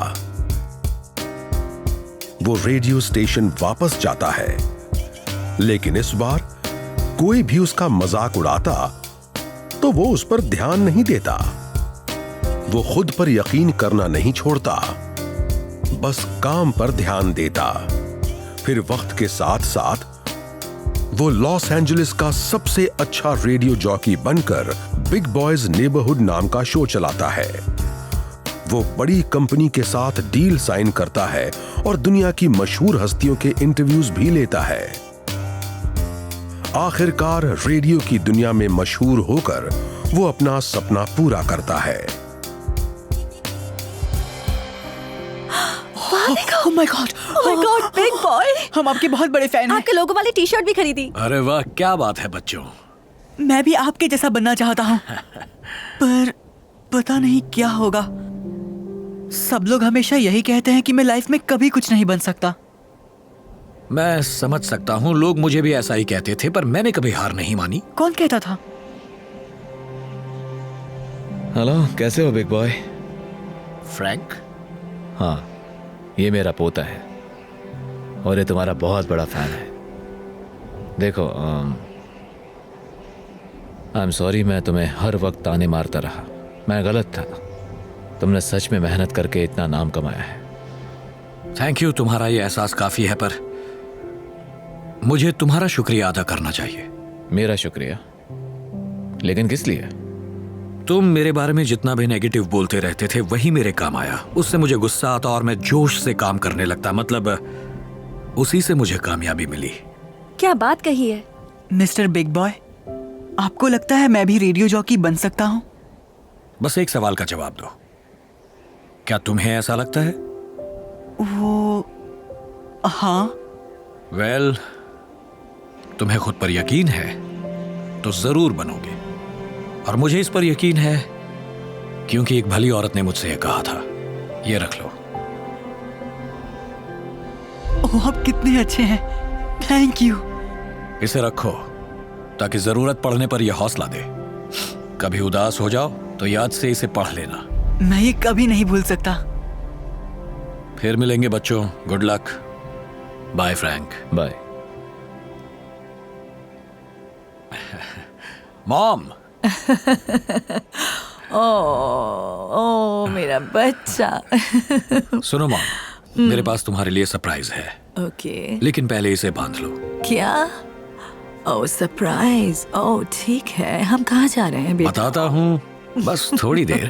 वो रेडियो स्टेशन वापस जाता है, लेकिन इस बार कोई भी उसका मजाक उड़ाता तो वो उस पर ध्यान नहीं देता। वो खुद पर यकीन करना नहीं छोड़ता, बस काम पर ध्यान देता। फिर वक्त के साथ साथ वो लॉस एंजलिस का सबसे अच्छा रेडियो जॉकी बनकर बिग बॉयज नेबरहुड नाम का शो चलाता है। वो बड़ी कंपनी के साथ डील साइन करता है और दुनिया की मशहूर हस्तियों के इंटरव्यूज भी लेता है। आखिरकार रेडियो की दुनिया में मशहूर होकर वो अपना सपना पूरा करता है। Oh my God! Oh my God, big boy! हम आपके बहुत बड़े फैन हैं। आपके लोगो वाली टी शर्ट भी खरीदी। अरे वाह, क्या बात है बच्चों। मैं भी आपके जैसा बनना चाहता हूँ, पर पता नहीं क्या होगा। सब लोग हमेशा यही कहते हैं कि मैं लाइफ में कभी कुछ नहीं बन सकता। मैं समझ सकता हूँ, लोग मुझे भी ऐसा ही कहते थे, पर मैंने कभी हार नहीं मानी। कौन कहता था? हेलो, कैसे हो बिग बॉय? फ्रैंक? हाँ, ये मेरा पोता है और ये तुम्हारा बहुत बड़ा फैन है। देखो, आई एम सॉरी, मैं तुम्हें हर वक्त ताने मारता रहा। मैं गलत था। तुमने सच में मेहनत करके इतना नाम कमाया है। थैंक यू, तुम्हारा ये एहसास काफी है, पर मुझे तुम्हारा शुक्रिया अदा करना चाहिए। मेरा शुक्रिया? लेकिन किस लिए? तुम मेरे बारे में जितना भी नेगेटिव बोलते रहते थे वही मेरे काम आया। उससे मुझे गुस्सा आता और मैं जोश से काम करने लगता। मतलब उसी से मुझे कामयाबी मिली। क्या बात कही है मिस्टर बिग बॉय? आपको लगता है मैं भी रेडियो जॉकी बन सकता हूँ? बस एक सवाल का जवाब दो, क्या तुम्हें ऐसा लगता है? वो हाँ। वेल, तुम्हें खुद पर यकीन है तो जरूर बनोगे, और मुझे इस पर यकीन है क्योंकि एक भली औरत ने मुझसे यह कहा था। ये रख लो। ओह, आप कितने अच्छे हैं। Thank you. इसे रखो ताकि जरूरत पड़ने पर यह हौसला दे। कभी उदास हो जाओ तो याद से इसे पढ़ लेना। मैं ये कभी नहीं भूल सकता। फिर मिलेंगे बच्चों। Good luck. Bye Frank. Bye. Mom. ओ मेरा बच्चा। सुनो मॉम, मेरे पास तुम्हारे लिए सरप्राइज है। ओके। लेकिन पहले इसे बांध लो। क्या? ओह सरप्राइज। ओह ठीक है, हम कहाँ जा रहे हैं बेटा? बताता हूँ, बस थोड़ी देर।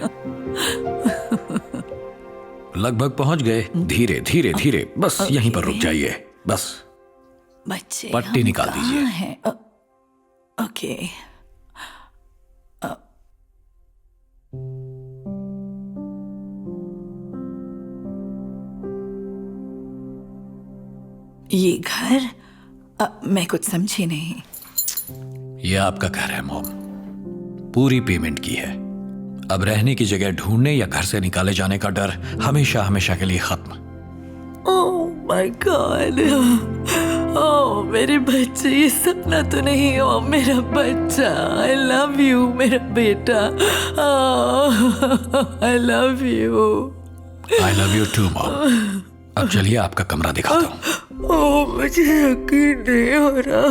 लगभग पहुंच गए। धीरे धीरे धीरे, बस यहीं पर रुक जाइए। बस बच्चे पट्टी निकाल दीजिए। है ओके। ये घर मैं कुछ समझी नहीं। ये आपका घर है मॉम, पूरी पेमेंट की है। अब रहने की जगह ढूंढने या घर से निकाले जाने का डर हमेशा हमेशा के लिए खत्म। Oh my God. ओह मेरे बच्चे, ये सपना तो नहीं हो। मेरा बच्चा, आई लव यू मेरा बेटा। I love you. I love you too mom. अब चलिए आपका कमरा दिखाता हूँ। ओह मुझे यकीन नहीं हो रहा।